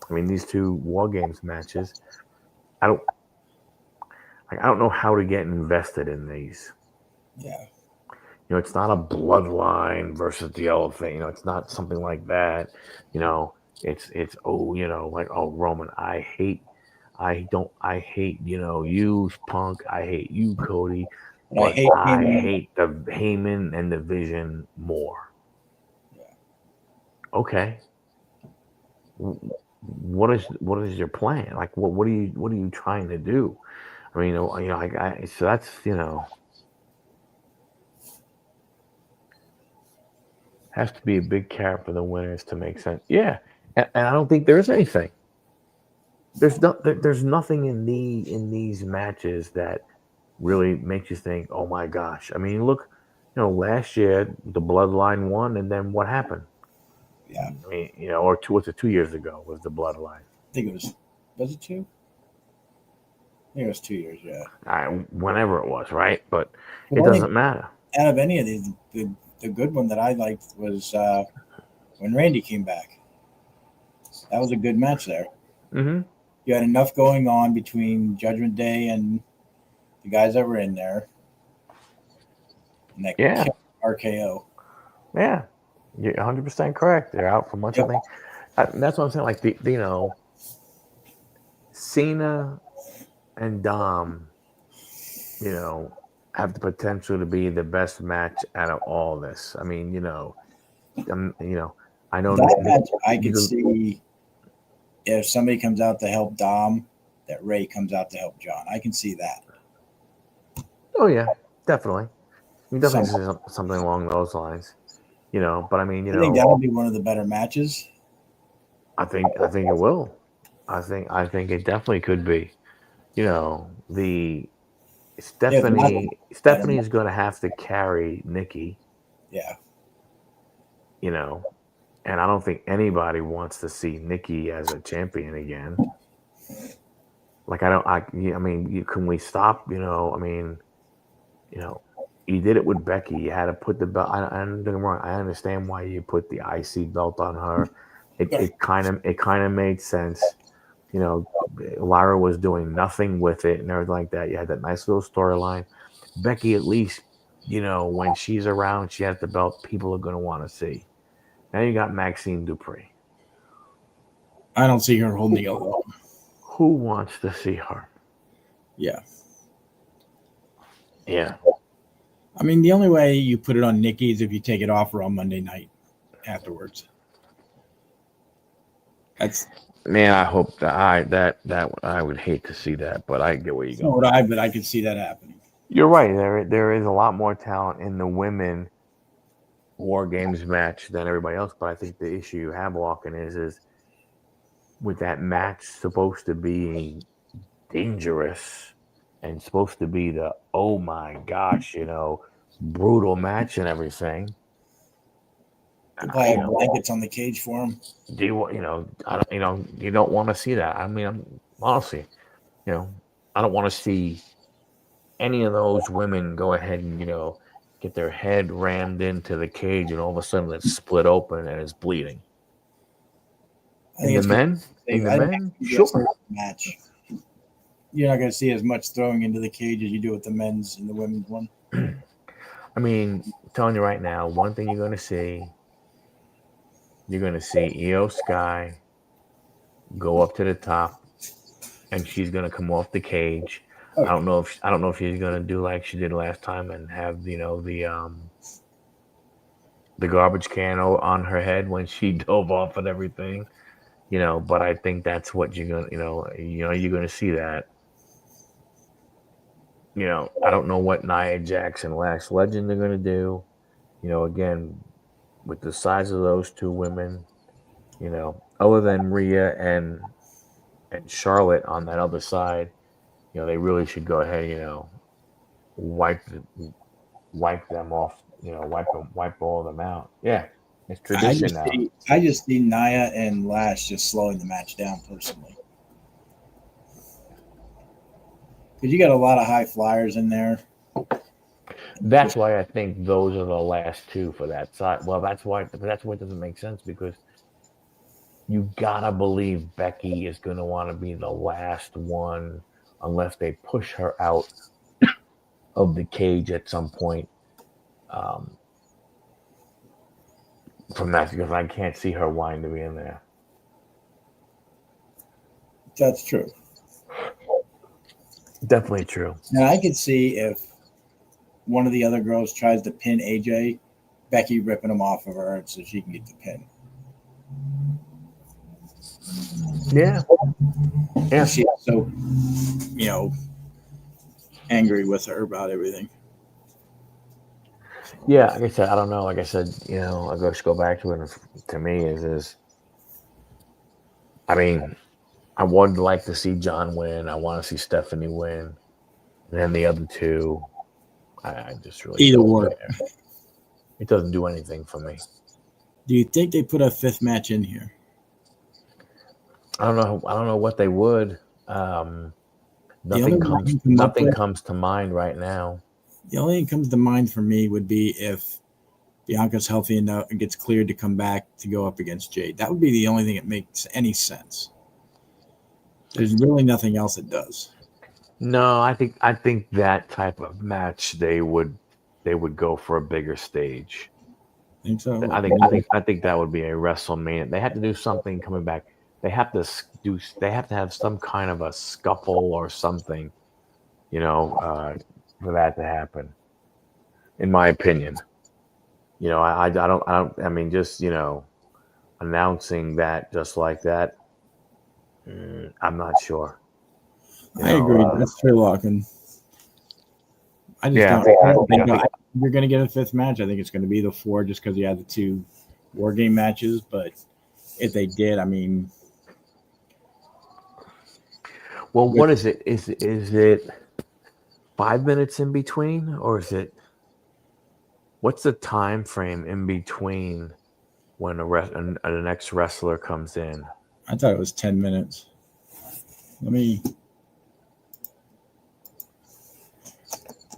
I mean, these two War Games matches, I don't know how to get invested in these. Yeah. It's not a bloodline versus the elephant. It's not something like that. It's like, oh, Roman, I hate you, Punk. I hate you, Cody, But I but hate I Heyman. hate the Heyman and the Vision more. Yeah. Okay. What is your plan? Like, what are you trying to do? I mean, so that's has to be a big carrot for the winners to make sense. Yeah, and I don't think there's anything. There's nothing in these matches that really makes you think, oh my gosh. I mean, look, last year the Bloodline won, and then what happened? Yeah. I mean, or was it 2 years ago was the Bloodline? I think it was it 2? I think it was 2 years, yeah. Whenever it was, right? But But it only doesn't matter. out of any of these, the good one that I liked was when Randy came back. That was a good match there. Mm-hmm. You had enough going on between Judgment Day and the guys that were in there. And that Yeah. RKO. Yeah. You're 100% correct. They're out for much, Yep. I think. That's what I'm saying. Like, Cena and Dom, have the potential to be the best match out of all this. I mean, I know That match, I could see if somebody comes out to help Dom, that Ray comes out to help John. I can see that. Oh yeah, definitely. You definitely see something along those lines. But I mean, I think that'll be one of the better matches. I think it will. I think it definitely could be. The Stephanie's going to have to carry Nikki. Yeah. And I don't think anybody wants to see Nikki as a champion again. Like I mean, can we stop? I mean, you did it with Becky. You had to put the belt. I don't get me wrong. I understand why you put the IC belt on her. It kind of made sense. You know, Lyra was doing nothing with it and everything like that. You had that nice little storyline. Becky, at least, you know, when she's around, she has the belt. People are going to want to see. Now you got Maxine Dupree. I don't see her holding it long. Who wants to see her? Yeah. Yeah. I mean, the only way you put it on Nikki is if you take it off her on Monday night afterwards. That's Man, I hope that I would hate to see that, but I get where you're so going. would I, but I could see that happening. You're right. There is a lot more talent in the women War Games match than everybody else, but I think the issue you have, walking is with that match supposed to be dangerous and supposed to be the oh my gosh, you know, brutal match and everything. Probably have blankets on the cage for him. Do you you don't want to see that. I mean, honestly, you know, I don't want to see any of those women go ahead and, you know, get their head rammed into the cage and all of a sudden it's split open and it's bleeding. In the men, sure. Match. You're not going to see as much throwing into the cage as you do with the men's and the women's one. I mean, I'm telling you right now, one thing you're going to see Io Sky go up to the top, and she's going to come off the cage. Okay. I don't know if she's going to do like she did last time and have, you know, the garbage can on her head when she dove off and everything, you know. But I think that's what you're going to, you're going to see that. You know, I don't know what Nia Jax and Lash Legend are going to do. You know, again, with the size of those two women, you know, other than Rhea and Charlotte on that other side, you know, they really should go ahead, you know, wipe them off, you know, wipe all of them out. Yeah, it's tradition now. I just see Nia and Lash just slowing the match down personally. Because you got a lot of high flyers in there. That's why I think those are the last two for that side. Well, that's why it doesn't make sense, because you gotta believe Becky is going to want to be the last one unless they push her out of the cage at some point. From that, because I can't see her wanting to be in there. That's true. Definitely true. And I could see if one of the other girls tries to pin AJ, Becky ripping them off of her so she can get the pin. Yeah. Yeah. She's so, you know, angry with her about everything. Yeah, like I said, I don't know. Like I said, you know, I just go back to it. To me, is I mean, I would like to see John win. I want to see Stephanie win. And then the other two, I just really either or. It doesn't do anything for me. Do you think they put a fifth match in here? I don't know what they would. Nothing comes to mind right now. The only thing that comes to mind for me would be if Bianca's healthy enough and gets cleared to come back to go up against Jade. That would be the only thing that makes any sense. There's really nothing else that does. No, I think that type of match they would go for a bigger stage. I think so. I think that would be a WrestleMania. They have to do something coming back. They have to have some kind of a scuffle or something, you know, for that to happen. In my opinion, you know, I mean, just, you know, announcing that just like that, I'm not sure. I agree. That's true, Lockin. I just don't think you're going to get a fifth match. I think it's going to be the four just because you have the two War Game matches. But if they did, I mean. Well, what is it? Is it 5 minutes in between, or is it? What's the time frame in between when the next wrestler comes in? I thought it was 10 minutes. Let me.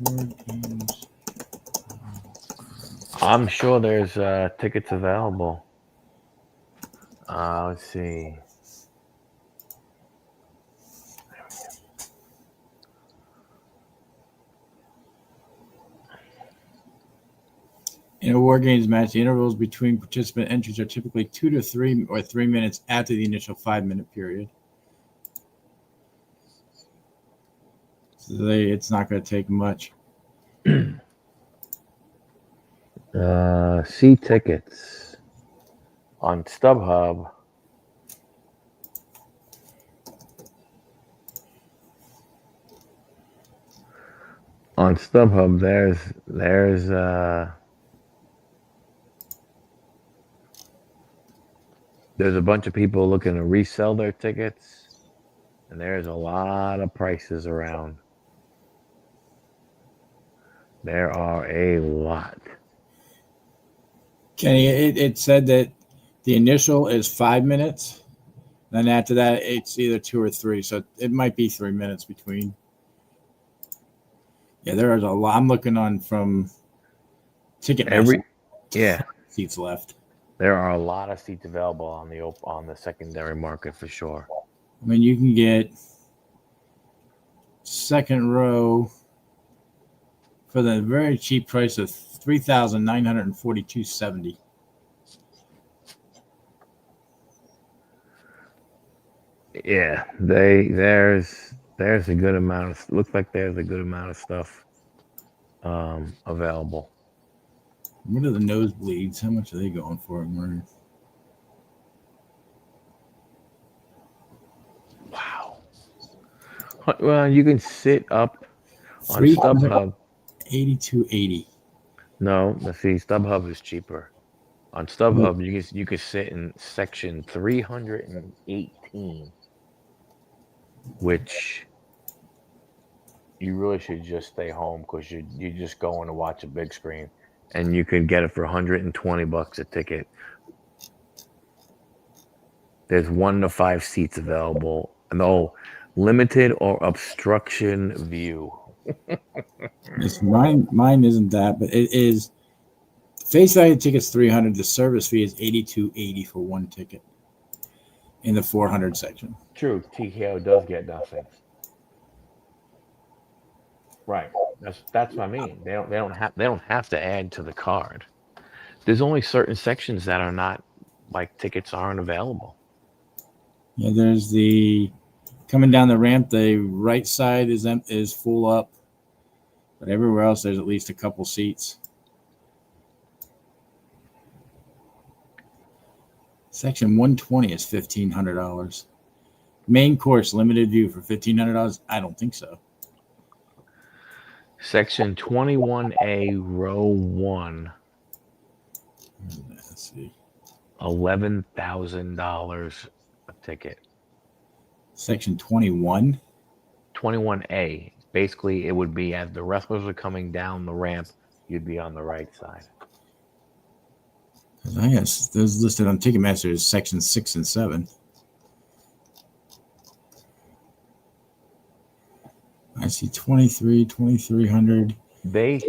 War Games I'm sure there's tickets available. Let's see. In a War Games match, the intervals between participant entries are typically 2 to 3 or 3 minutes after the initial 5-minute period. So it's not going to take much. See tickets on StubHub. On StubHub, there's a bunch of people looking to resell their tickets, and there's a lot of prices around. There are a lot. Kenny, it said that the initial is 5 minutes. Then after that, it's either 2 or 3. So it might be 3 minutes between. Yeah, there is a lot. I'm looking on from Ticketmaster. Seats left. There are a lot of seats available on the secondary market for sure. I mean, you can get second row for the very cheap price of $3,942.70. Yeah, there's a good amount of looks like there's a good amount of stuff available. What are the nosebleeds? How much are they going for? Wow. Well, you can sit up on StubHub. $82.80. No, see, StubHub is cheaper. On StubHub, you can sit in section 318, which you really should just stay home because you're just going to watch a big screen, and you could get it for $120 a ticket. There's 1 to 5 seats available. No, limited or obstruction view. Mine isn't that, but it is. Face value ticket's $300. The service fee is $82.80 for one ticket in the 400 section. True, TKO does get nothing. Right. That's what I mean. They don't have to add to the card. There's only certain sections that are not like tickets aren't available. Yeah, there's the coming down the ramp. The right side is full up, but everywhere else there's at least a couple seats. Section 120 is $1,500. Main course limited view for $1,500. I don't think so. Section 21A, row 1. Let's see. $11,000 a ticket. Section 21. 21A. Basically, it would be as the wrestlers are coming down the ramp, you'd be on the right side. I guess those listed on Ticketmaster is section 6 and 7. I see 2,300. They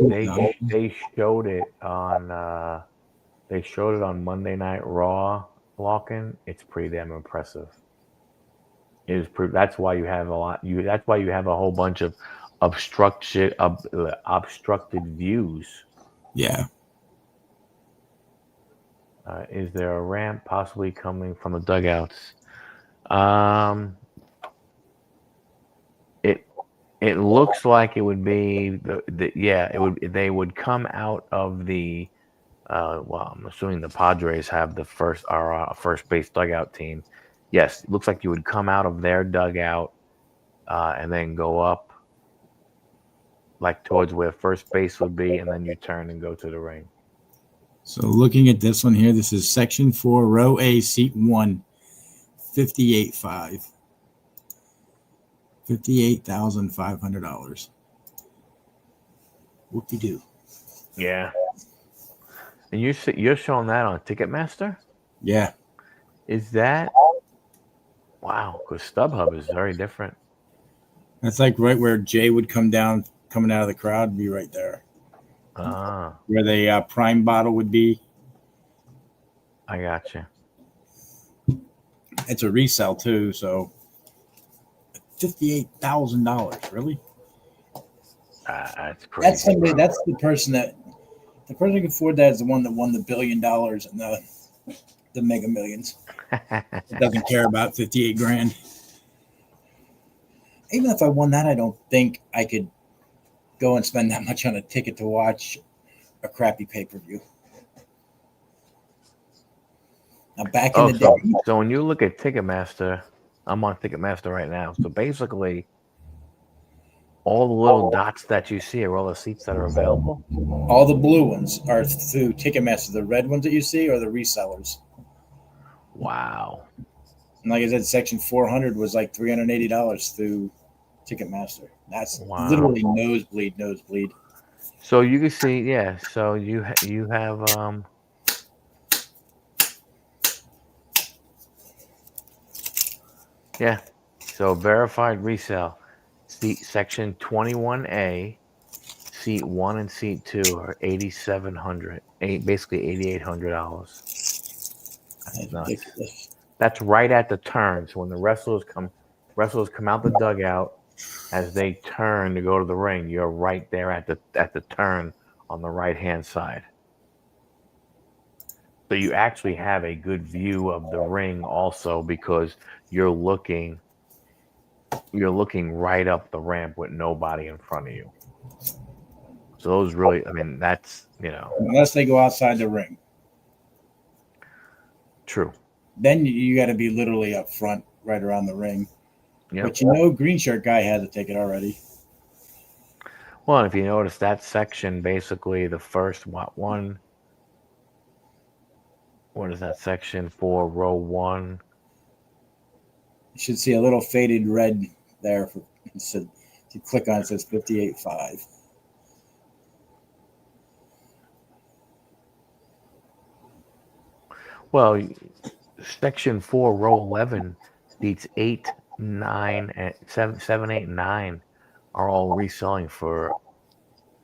showed it on Monday Night Raw. Locking, it's pretty damn impressive. It is that's why you have a lot. That's why you have a whole bunch of obstructed views. Yeah. Is there a ramp possibly coming from the dugouts? It looks like it would be they would come out of the well, I'm assuming the Padres have the first base dugout team. Yes, it looks like you would come out of their dugout and then go up like towards where first base would be, and then you turn and go to the ring. So looking at this one here, this is section 4, row A, seat 1, $58,500. $58,500. Whoop-de-doo. Yeah. And you're showing that on Ticketmaster? Yeah. Is that wow? Because StubHub is very different. That's like right where Jay would come down, coming out of the crowd, be right there. where the prime bottle would be. I got you. It's a resale too, so $58,000. Really? That's crazy. That's somebody. That's the person who can afford that is the one that won the $1 billion and the Mega Millions. Doesn't care about 58 grand. Even if I won that, I don't think I could go and spend that much on a ticket to watch a crappy pay-per-view. Now, back in the day, so when you look at Ticketmaster, I'm on Ticketmaster right now. So basically, all the little dots that you see are all the seats that are available. all the blue ones are through Ticketmaster. The red ones that you see are the resellers. Wow. And like I said, section 400 was like $380 through Ticketmaster. That's literally nosebleed. So you can see, yeah. So you have yeah. So verified resale, seat section 21A, seat 1 and seat 2 are $8,700, basically $8,800. That's nuts. Ridiculous. That's right at the turn. So when the wrestlers come out the dugout as they turn to go to the ring, you're right there at the turn on the right hand side. So you actually have a good view of the ring also because you're looking right up the ramp with nobody in front of you. So those really, I mean, that's, unless they go outside the ring. True. Then you got to be literally up front, right around the ring. Yep. But green shirt guy has a ticket already. Well, if you notice that section, basically the first one. What is that section for? Row 1. You should see a little faded red there. If you click on it, it says 58.5. Well, section 4, row 11, seats 8, 9, and 7, 8, 9 are all reselling for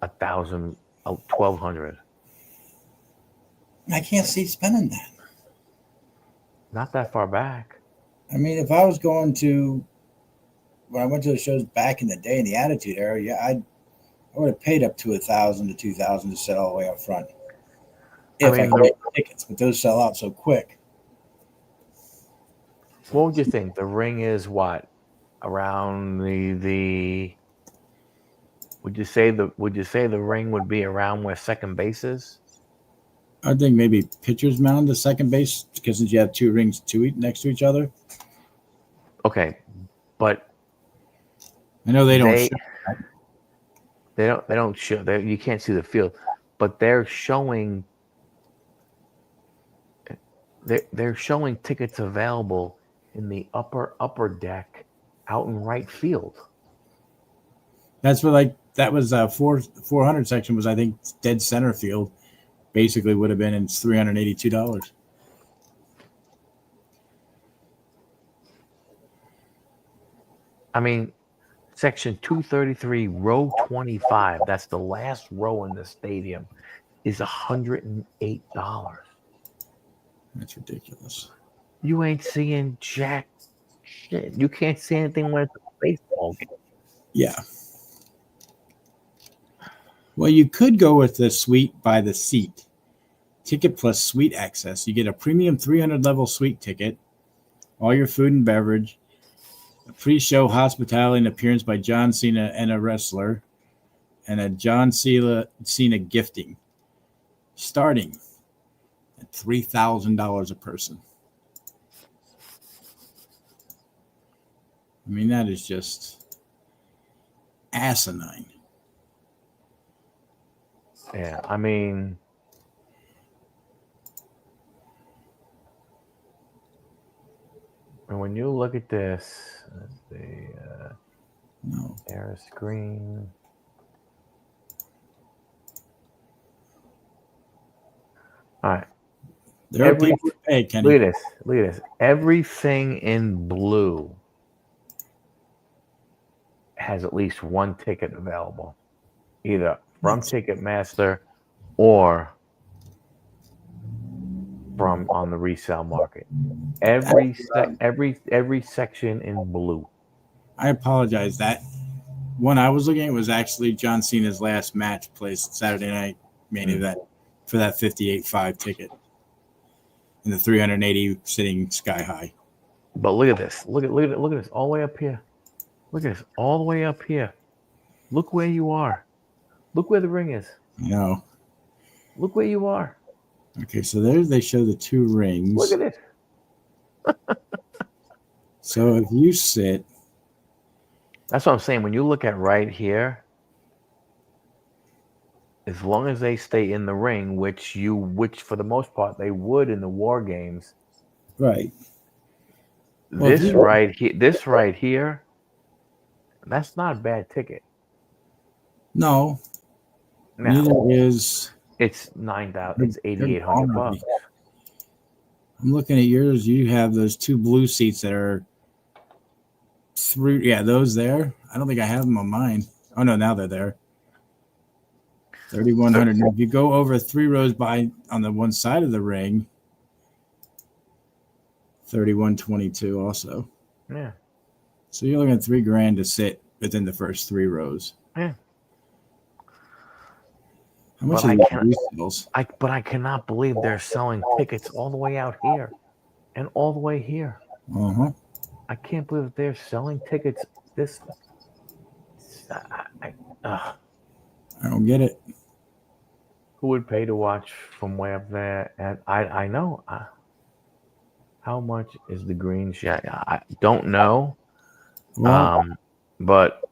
$1,200. I can't see spending that. Not that far back. I mean, if I was going to, when I went to the shows back in the day in the Attitude Era, yeah, I would have paid up to $1,000 to $2,000 to sit all the way up front. If I could get tickets, but those sell out so quick. What would you think? The ring is what? Around the would you say the ring would be around where second base is? I think maybe pitcher's mound to second base because since you have two rings next to each other. Okay, but I know they don't. They don't show. You can't see the field, but they're showing. They're showing tickets available in the upper deck, out in right field. That's what that was 400 section was I think dead center field. Basically would have been in $382. I mean, section 233, row 25, that's the last row in the stadium, is $108. That's ridiculous. You ain't seeing jack shit. You can't see anything when it's a baseball game. Yeah. Well, you could go with the suite by the seat. Ticket plus suite access. You get a premium 300 level suite ticket, all your food and beverage, a pre-show hospitality and appearance by John Cena and a wrestler, and a John Cena gifting, starting at $3,000 a person. I mean, that is just asinine. Yeah, I mean, and when you look at this, air screen. All right. There are people who pay, Kenny. Look at this. Everything in blue has at least one ticket available, either from Ticketmaster or from on the resale market. Every section in blue. I apologize. That one I was looking at was actually John Cena's last match placed Saturday night main event for that 58.5 ticket. And the 380 sitting sky high. But look at this. Look at this all the way up here. Look at this all the way up here. Look where you are. Look where the ring is. No. Look where you are. Okay, so there they show the two rings. Look at it. So if you sit, that's what I'm saying. When you look at right here, as long as they stay in the ring, which for the most part they would in the war games, right? Well, this right here, that's not a bad ticket. No, neither is. It's 9,000. It's $8,800. I'm looking at yours. You have those two blue seats that are through. Yeah, those there. I don't think I have them on mine. Oh no, now they're there. 3,100. If you go over 3 rows by on the one side of the ring, 3,122 also. Yeah. So you're looking at $3,000 to sit within the first 3 rows. Yeah. How much but I cannot believe they're selling tickets all the way out here and all the way here. Uh-huh. I can't believe that they're selling tickets this. I don't get it. Who would pay to watch from way up there? And I know. How much is the green shot? I don't know. But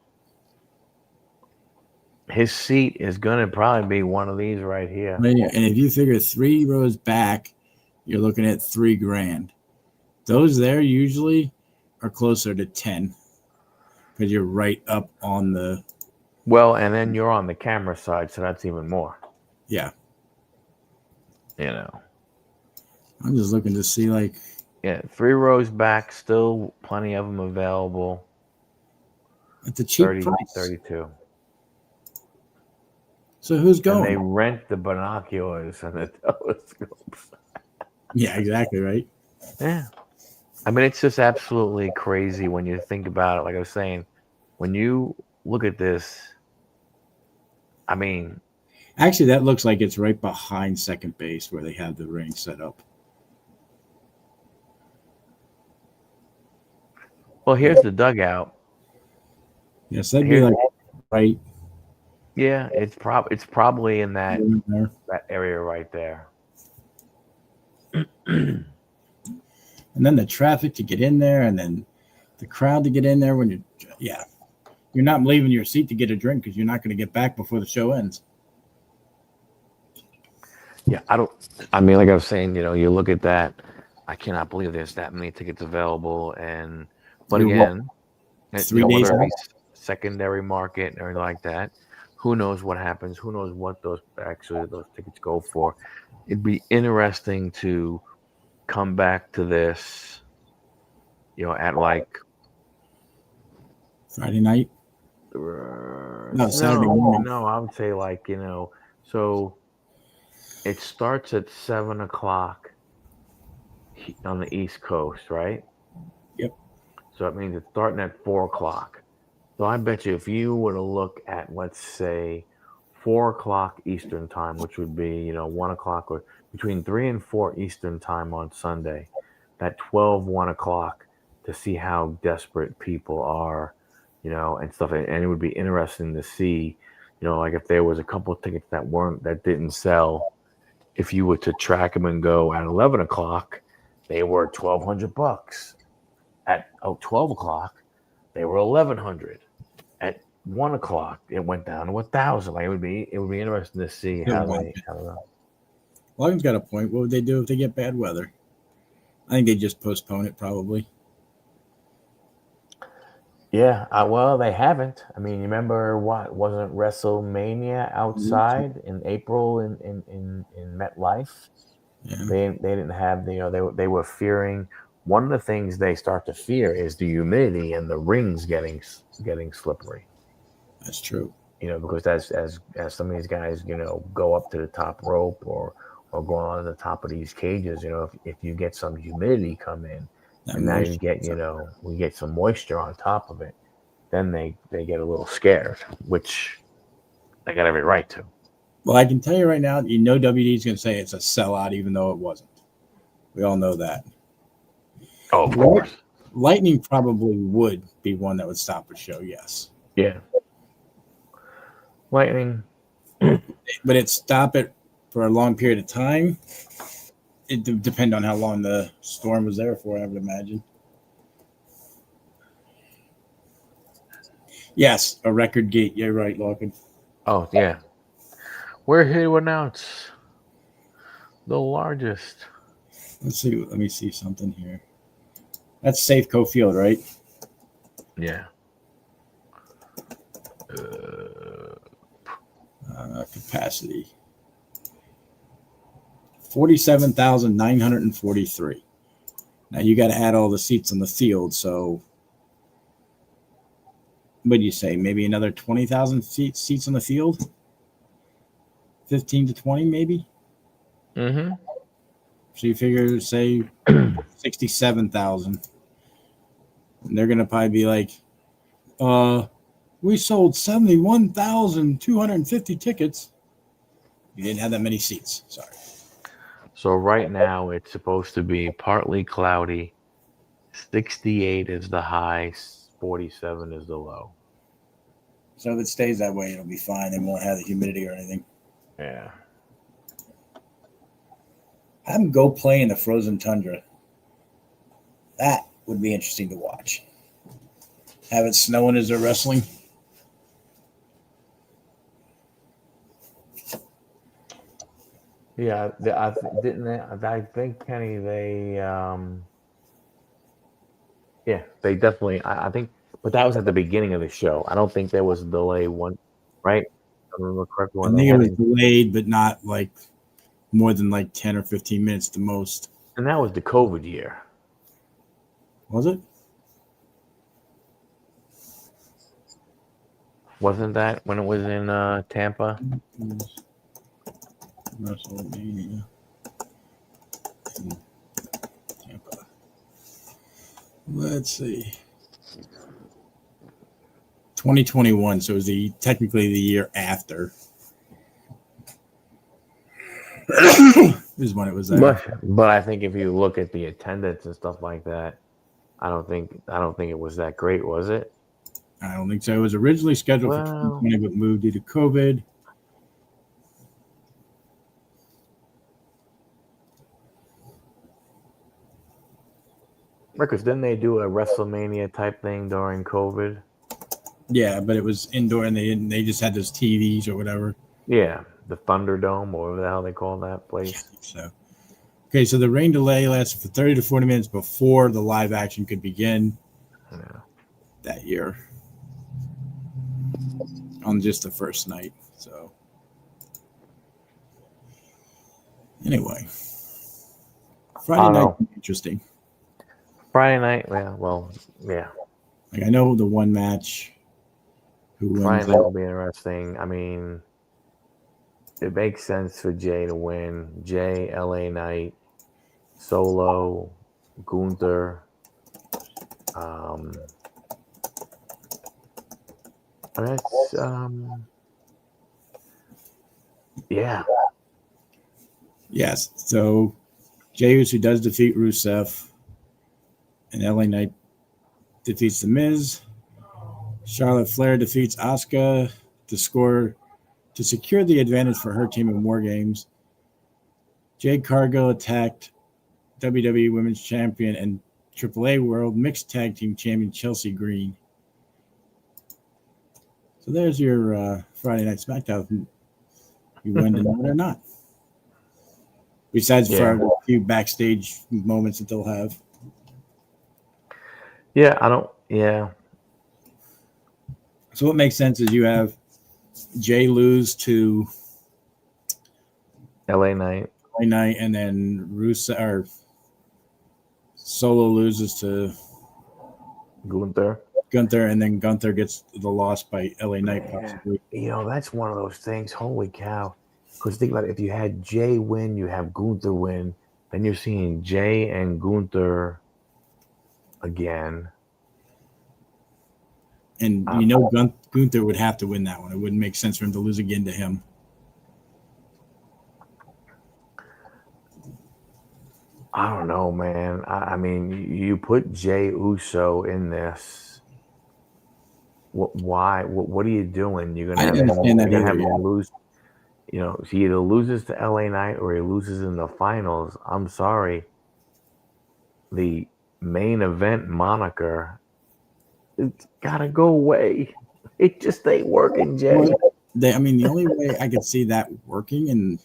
his seat is going to probably be one of these right here. And if you figure 3 rows back, you're looking at $3,000. Those there usually are closer to 10 because you're right up on the. Well, and then you're on the camera side, so that's even more. Yeah. You know. I'm just looking to see like. Yeah, 3 rows back, still plenty of them available. At the cheap price. 32. So who's going? And they rent the binoculars and the telescopes. Yeah, exactly right. Yeah. I mean, it's just absolutely crazy when you think about it. Like I was saying, when you look at this, I mean. Actually, that looks like it's right behind second base where they have the ring set up. Well, here's the dugout. Yes, that'd be like right. Yeah, it's probably in that area right there. And then the traffic to get in there, and then the crowd to get in there when you're not leaving your seat to get a drink because you're not going to get back before the show ends. Yeah, I mean, like I was saying, you look at that. I cannot believe there's that many tickets available, but again, 3 days whether it be secondary market and everything like that. Who knows what happens? Who knows what those tickets go for? It'd be interesting to come back to this, at like Friday night. No, Saturday morning. No, I would say like so it starts at 7:00 on the East Coast, right? Yep. So it means it's starting at 4:00. So I bet you if you were to look at, let's say, 4:00 Eastern time, which would be, 1:00 or between 3 and 4 Eastern time on Sunday, that 1 o'clock to see how desperate people are, and stuff. And it would be interesting to see, like if there was a couple of tickets that didn't sell, if you were to track them and go at 11 o'clock, they were $1,200. At 12 o'clock, they were 1,100. At 1 o'clock, it went down to 1,000. Like it would be interesting to see how they. Logan's got a point. What would they do if they get bad weather? I think they just postpone it probably. Yeah, well, they haven't. I mean, you remember what wasn't WrestleMania outside in April in MetLife? Yeah. They didn't have they were fearing. One of the things they start to fear is the humidity and the rings getting slippery. That's true. because as some of these guys, go up to the top rope or go on the top of these cages, if you get some humidity come in, That and now you moisture. get, we get some moisture on top of it, then they get a little scared, which they got every right to. Well, I can tell you right now, WD is going to say it's a sellout, even though it wasn't. We all know that. Oh, of course. Lightning probably would be one that would stop a show, yes. Yeah. Lightning. But it stop it for a long period of time. It depend on how long the storm was there for, I would imagine. Yes, a record gate. You're right, Larkin. Oh, yeah. We're here to announce the largest. Let's see. Let me see something here. That's Safeco Field, right? Yeah. Capacity 47,943. Now you got to add all the seats on the field. So, what do you say? Maybe another 20,000 seats on the field? 15 to 20, maybe? Mm-hmm. So you figure, say, 67,000. And they're going to probably be like, we sold 71,250 tickets. You didn't have that many seats. Sorry. So right now it's supposed to be partly cloudy. 68 is the high, 47 is the low. So if it stays that way, it'll be fine. They won't have the humidity or anything. Yeah. Have them go play in the frozen tundra. That would be interesting to watch. Have it snowing as they're wrestling. Yeah, I think, Kenny, they they definitely, I think, but that was at the beginning of the show. I don't think there was a delay one, right? I remember correctly I when they think it had was it. delayed, but not like more than like 10 or 15 minutes the most. And that was the COVID year. Was it? Wasn't that when it was in Tampa? WrestleMania. Tampa. Let's see. 2021, so it was technically the year after. Is when it was there. But I think if you look at the attendance and stuff like that, I don't think it was that great, was it? I don't think so. It was originally scheduled for 2020, but moved due to COVID. Because didn't they do a WrestleMania type thing during COVID? Yeah, but it was indoor, and they just had those TVs or whatever. Yeah, the Thunderdome, or whatever the hell they call that place. So, okay, so the rain delay lasted for 30 to 40 minutes before the live action could begin that year on just the first night. So, anyway, Friday night interesting. Friday night, yeah. Like I know the one match. Friday night will be interesting. I mean, it makes sense for Jay to win. Jay, LA Knight, Solo, Gunther. That's yeah. Yes. So Jey Uso does defeat Rusev, and LA Knight defeats The Miz. Charlotte Flair defeats Asuka to secure the advantage for her team in War Games. Jade Cargill attacked WWE Women's Champion and AAA World Mixed Tag Team Champion Chelsea Green. So there's your Friday Night SmackDown. You win tonight or not. Besides for a few backstage moments that they'll have. Yeah. So what makes sense is you have Jay lose to LA Knight, and then Solo loses to Gunther, Gunther, and then Gunther gets the loss by LA Knight possibly. You know, that's one of those things. Holy cow! Because think about it. If you had Jay win, you have Gunther win. Then you're seeing Jay and Gunther again. And Gunther would have to win that one. It wouldn't make sense for him to lose again to him. I don't know, man. I mean, you put Jay Uso in this. Why? What are you doing? You're gonna have him lose. You know, he either loses to LA Knight or he loses in the finals. I'm sorry. The main event moniker, it's gotta go away. It just ain't working, Jay. I mean, the only way I could see that working, and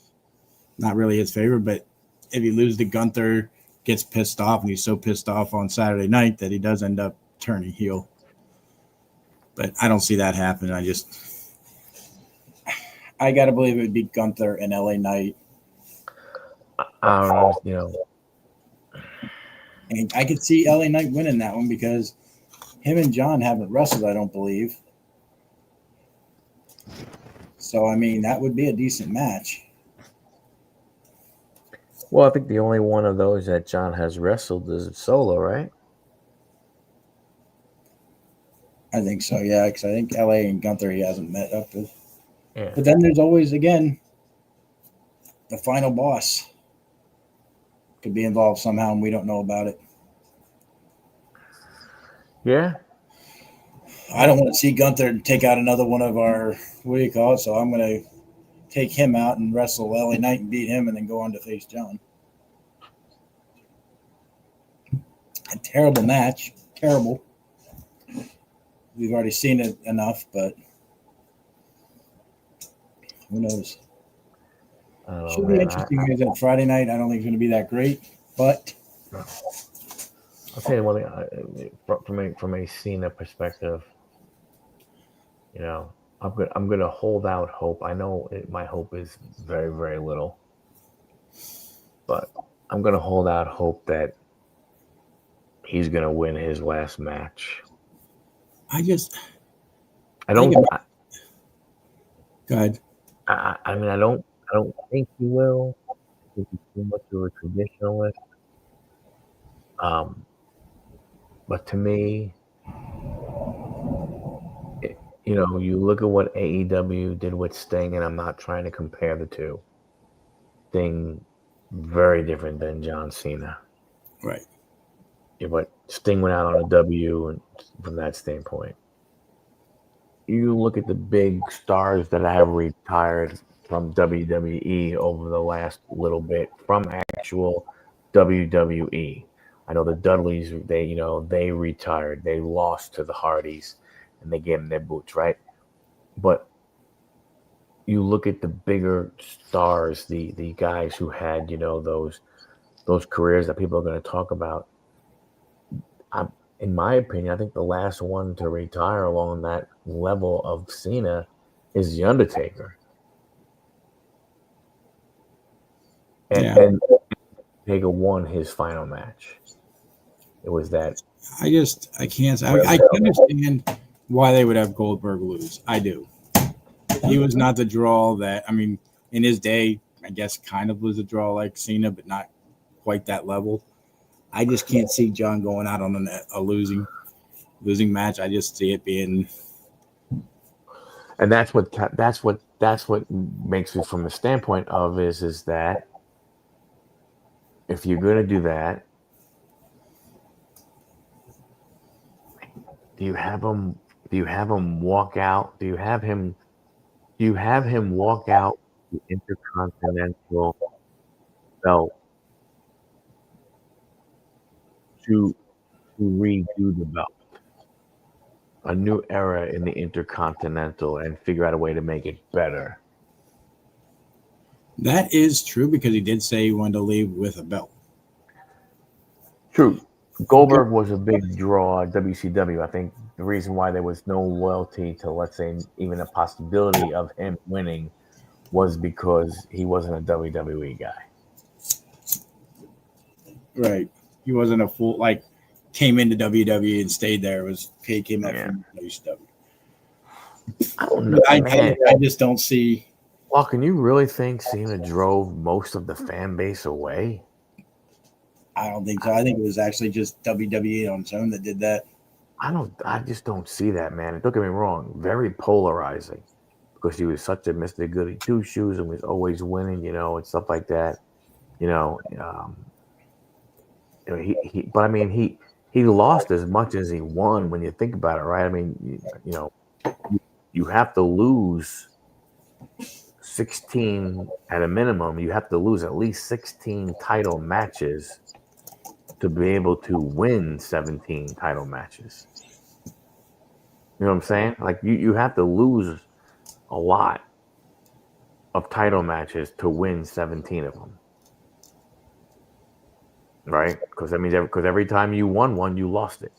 not really his favor, but if he loses to Gunther, gets pissed off, and he's so pissed off on Saturday night that he does end up turning heel. But I don't see that happening. I got to believe it would be Gunther and LA Knight. I don't know, you know. And I could see LA Knight winning that one because him and John haven't wrestled, I don't believe. So, I mean, that would be a decent match. Well, I think the only one of those that John has wrestled is Solo, right? I think so, yeah, because I think LA and Gunther he hasn't met up with. Yeah. But then there's always, again, the final boss could be involved somehow, and we don't know about it. Yeah. I don't want to see Gunther take out another one of our, what do you call it? So I'm going to take him out and wrestle LA Knight and beat him and then go on to face John. A terrible match. Terrible. We've already seen it enough, but who knows? Should be interesting. On Friday night, I don't think it's going to be that great, but I'll tell you one thing. From a Cena perspective, you know, I'm gonna hold out hope. I know my hope is very, very little, but I'm gonna hold out hope that he's gonna win his last match. I don't. Go ahead. I mean, I don't think he will. I think he's too much of a traditionalist. But to me, you know, you look at what AEW did with Sting, and I'm not trying to compare the two. Sting, very different than John Cena. Right. Yeah, but Sting went out on a W, and from that standpoint, you look at the big stars that have retired from WWE over the last little bit from actual WWE. I know the Dudleys, they retired. They lost to the Hardys, and they gave them their boots, right? But you look at the bigger stars, the guys who had, those careers that people are going to talk about. In my opinion, I think the last one to retire along that level of Cena is The Undertaker. And Taker won his final match. It was that. I can't. I can understand why they would have Goldberg lose. I do. He was not the draw that, I mean, in his day, I guess kind of was a draw like Cena, but not quite that level. I just can't see John going out on a losing match. I just see it being. And that's what makes it from the standpoint of is that if you're going to do that, do you have him walk out? Do you have him walk out the Intercontinental belt to redo the belt? A new era in the Intercontinental and figure out a way to make it better. That is true because he did say he wanted to leave with a belt. True. Goldberg was a big draw at WCW. I think the reason why there was no loyalty to, let's say, even a possibility of him winning was because he wasn't a WWE guy. Right. He wasn't a full, like, came into WWE and stayed there. He came up from WCW. I don't know, man. I just don't see. Well, can you really think Cena drove most of the fan base away? I don't think so. I think it was actually just WWE on its own that did that. I just don't see that, man. Don't get me wrong, very polarizing because he was such a Mr. Goody Two Shoes and was always winning, and stuff like that. You know, but I mean, he lost as much as he won when you think about it, right? I mean, you have to lose 16 at a minimum. You have to lose at least 16 title matches to be able to win 17 title matches. You know what I'm saying? Like you have to lose a lot of title matches to win 17 of them. Right? Because that means every time you won one, you lost it.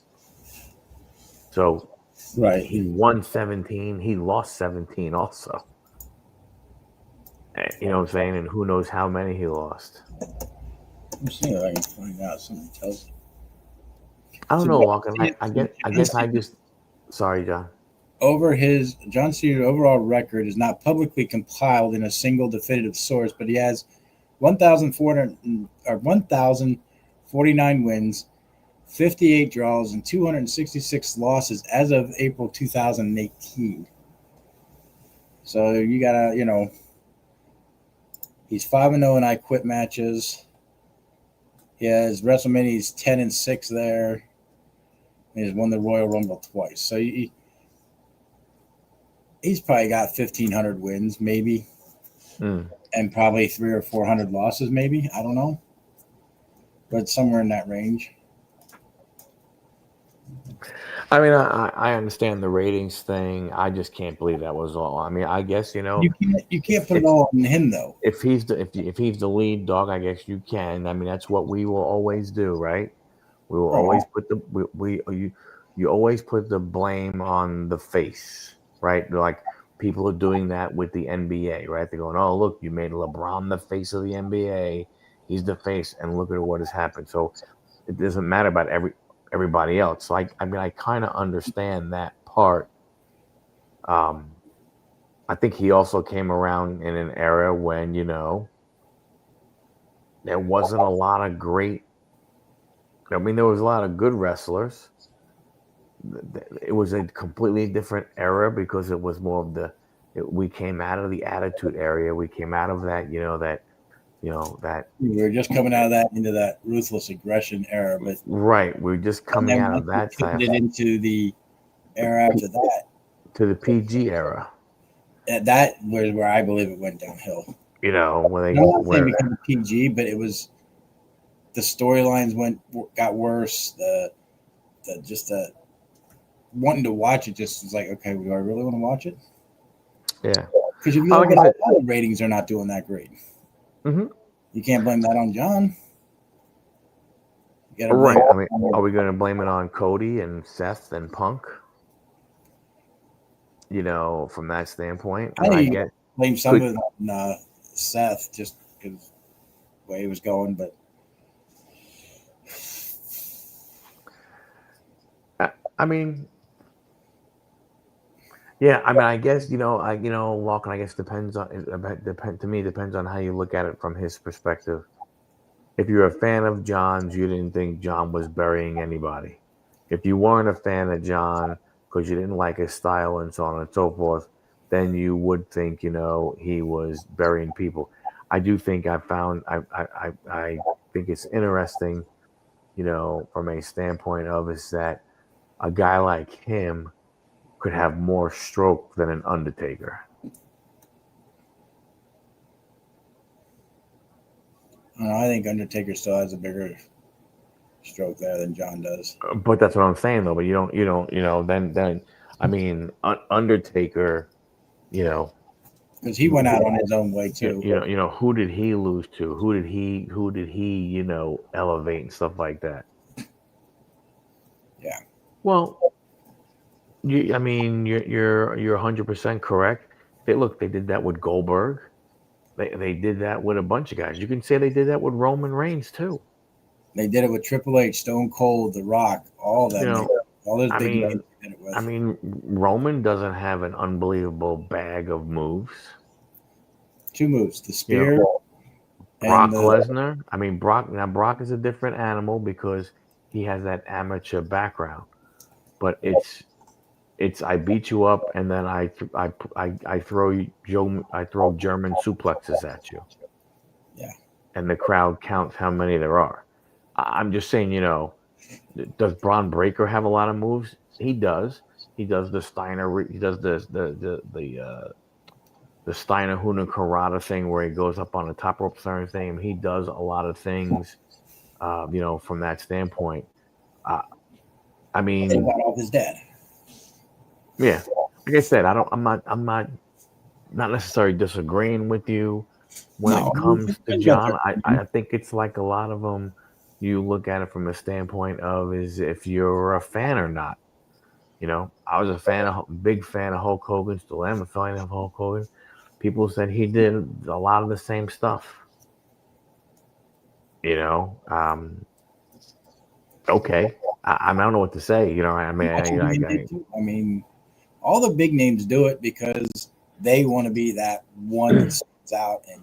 So right, he won 17, he lost 17 also. You know what I'm saying? And who knows how many he lost. I'm seeing if I can find out. Something tells me. I don't know, Lachlan. I guess I just. Sorry, John. John Cena's overall record is not publicly compiled in a single definitive source, but he has 1,049 wins, 58 draws, and 266 losses as of April 2018. So you gotta, he's 5-0 in I Quit matches. He has WrestleMania's 10-6 there. He's won the Royal Rumble twice. So he's probably got 1,500 wins, maybe, and probably 300 or 400 losses, maybe. I don't know, but somewhere in that range. I mean, I understand the ratings thing. I just can't believe that was all. I mean, I guess you can't put it all on him though. If he's the lead dog, I guess you can. I mean, that's what we will always do, right? We will always put you always put the blame on the face, right? Like people are doing that with the NBA, right? They're going, "Oh, look, you made LeBron the face of the NBA. He's the face, and look at what has happened." So it doesn't matter about everybody else. So I mean, I kind of understand that part. I think he also came around in an era when there wasn't a lot of great. I mean, there was a lot of good wrestlers. It was a completely different era because it was more of we came out of the attitude area. We came out of that, that we were just coming out of that into that ruthless aggression era, but right, we're just coming out of that side into the era after that to the PG era. That was where I believe it went downhill. When they became PG, but it was the storylines got worse. The wanting to watch it just was like, okay, do I really want to watch it? Yeah, because if you look at it, the ratings are not doing that great. Mm-hmm. You can't blame that on John. Right. I mean, are we going to blame it on Cody and Seth and Punk? From that standpoint, I get blame some of it on Seth just because the way he was going, but I mean, yeah. I mean, I guess Lachlan. I guess depends on how you look at it from his perspective. If you're a fan of John's, you didn't think John was burying anybody. If you weren't a fan of John because you didn't like his style and so on and so forth, then you would think, he was burying people. I do think I think it's interesting, from a standpoint of is that a guy like him could have more stroke than an Undertaker. I think Undertaker still has a bigger stroke there than John does. But that's what I'm saying, though. But you don't. Then I mean, Undertaker, because he went out on his own way too. Who did he lose to? Who did he elevate and stuff like that? Yeah. Well, you're 100% correct. They did that with Goldberg. They did that with a bunch of guys. You can say they did that with Roman Reigns too. They did it with Triple H, Stone Cold, The Rock, all You them. know, All those I big mean, names they did it with. I mean, Roman doesn't have an unbelievable bag of moves. 2 moves: the You know, spear and Brock the. Lesnar. I mean, Brock is a different animal because he has that amateur background. But it's I beat you up and then I throw German suplexes at you, Yeah. and the crowd counts how many there are. I'm just saying, does Braun Breaker have a lot of moves? He does. He does the Steiner. He does the Steiner Huna Karada thing where he goes up on the top rope and everything. He does a lot of things, from that standpoint. Uh, I They mean, got off his dad. yeah. Like I said, I'm not necessarily disagreeing with you when it No, comes to he's got John. their I think it's like a lot of them. You look at it from a standpoint of is if you're a fan or not. I was big fan of Hulk Hogan. Still am a fan of Hulk Hogan. People said he did a lot of the same stuff. You know, okay. I don't know what to say. I mean, Macho Man did too. I mean, all the big names do it because they want to be that one that stands out, and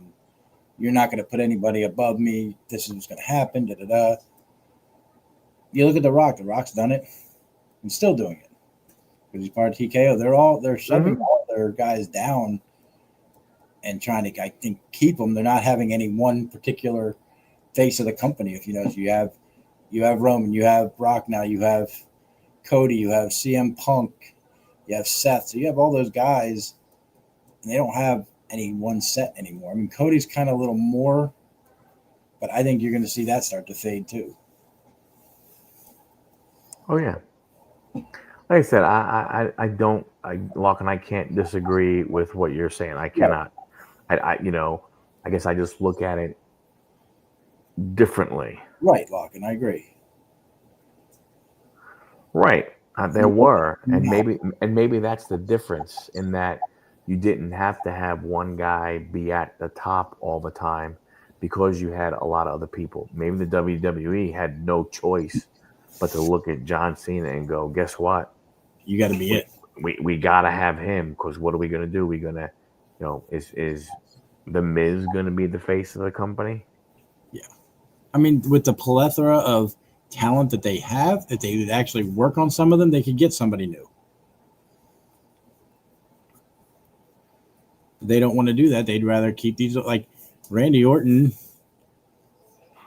you're not going to put anybody above me. This is what's going to happen. Da da da. You look at The Rock. The Rock's done it and still doing it because he's part of TKO. They're shoving Mhm. all their guys down and trying to, I think, keep them. They're not having any one particular face of the company. If you know, so you have Roman, you have Brock now, you have Cody, you have CM Punk, you have Seth. So you have all those guys, and they don't have any one set anymore. I mean, Cody's kind of a little more, but I think you're going to see that start to fade too. Oh yeah. Like I said, I don't, Locke, and I can't disagree with what you're saying. I Right, cannot. I guess I just look at it differently. right, Lock, and I agree. Right. There You were, and have- maybe that's the difference in that you didn't have to have one guy be at the top all the time because you had a lot of other people. Maybe the WWE had no choice but to look at John Cena and go, guess what? You got to be We it. we gotta have him because what are we gonna do? We gonna, is the Miz gonna be the face of the company? Yeah. I mean, with the plethora of talent that they have, if they would actually work on some of them, they could get somebody new. They don't want to do that. They'd rather keep these like Randy Orton.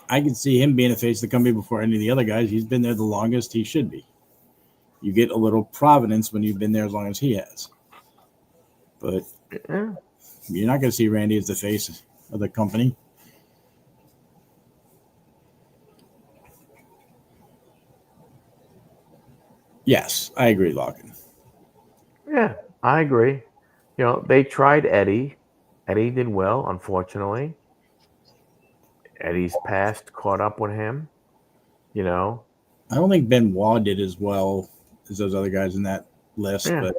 I can see him being a face of the company before any of the other guys. He's been there the longest. He should be. You get a little providence when you've been there as long as he has. But Yeah. you're not going to see Randy as the face of the company. Yes, I agree, Logan. Yeah, I agree. They tried Eddie. Eddie did well, unfortunately. Eddie's past caught up with him. You know, I don't think Benoit did as well as those other guys in that list, yeah.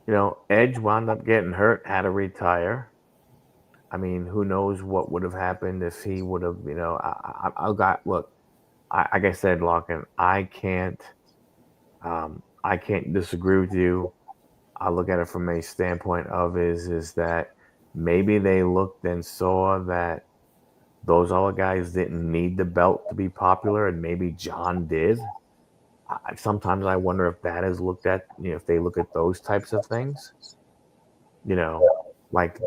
but Edge wound up getting hurt, had to retire. I mean, who knows what would have happened if he would have, I got, look, like I said, Larkin, I can't disagree with you. I look at it from a standpoint of is that maybe they looked and saw that those other guys didn't need the belt to be popular, and maybe John did. Sometimes I wonder if that is looked at, if they look at those types of things, you know, like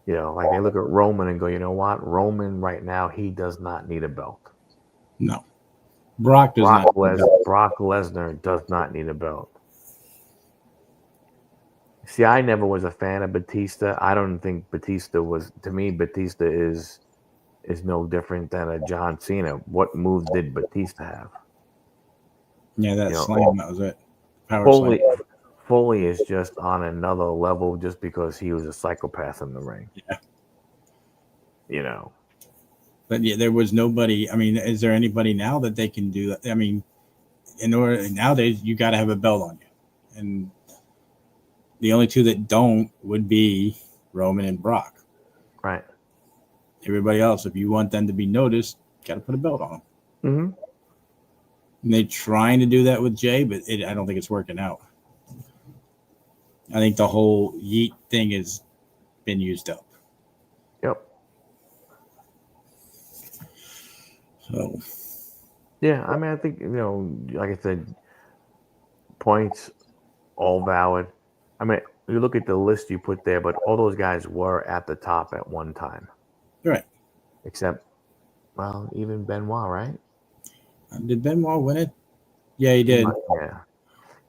like they look at Roman and go, you know what, Roman right now he does not need a belt. no. Brock does not. Brock Lesnar does not need a belt. See, I never was a fan of Batista. I don't think Batista was, to me, Batista is no different than a John Cena. What moves did Batista have? Yeah, that You know, slam, that was it. Power slam. Foley Foley is just on another level just because he was a psychopath in the ring. Yeah. You know. But yeah, there was nobody. I mean, is there anybody now that they can do that? I mean, in order nowadays, you got to have a belt on you, and the only two that don't would be Roman and Brock. Right. Everybody else, if you want them to be noticed, got to put a belt on him. Mm-hmm. And they're trying to do that with Jay, but I don't think it's working out. I think the whole yeet thing has been used up. Yep. So, Yeah, I mean, I think, like I said, points all valid. I mean, you look at the list you put there, but all those guys were at the top at one time, right. except, well, even Benoit, right? Did Benoit win it? Yeah, he did. Yeah.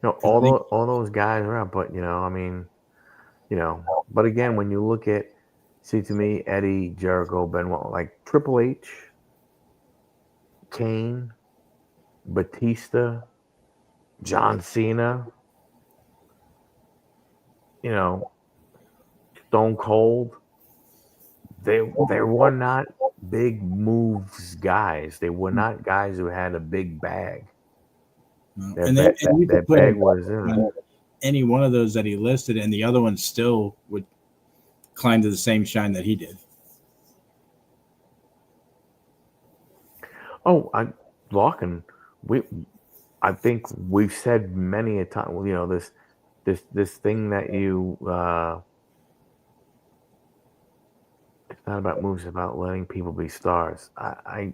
I think, All those guys are up, but, I mean, but again, when you look at, see, to me, Eddie, Jericho, Benoit, like Triple H, Kane, Batista, John Cena, Stone Cold, they were not big moves guys. They were not guys who had a big bag. and you Their could put bag was in it. on any one of those that he listed, and the other one still would climb to the same shine that he did. Oh, Larkin, I think we've said many a time, this thing that you, it's not about moves, it's about letting people be stars. I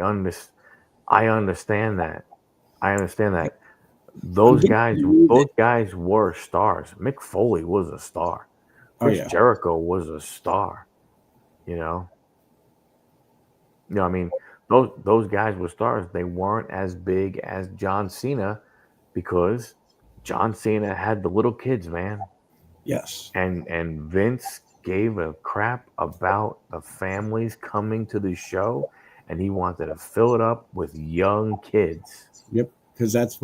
understand that. I understand that. Those guys were stars. Mick Foley was a star. Chris Jericho was a star. I mean, those guys were stars. They weren't as big as John Cena because John Cena had the little kids, man. Yes. And Vince gave a crap about the families coming to the show, and he wanted to fill it up with young kids. Yep, because that's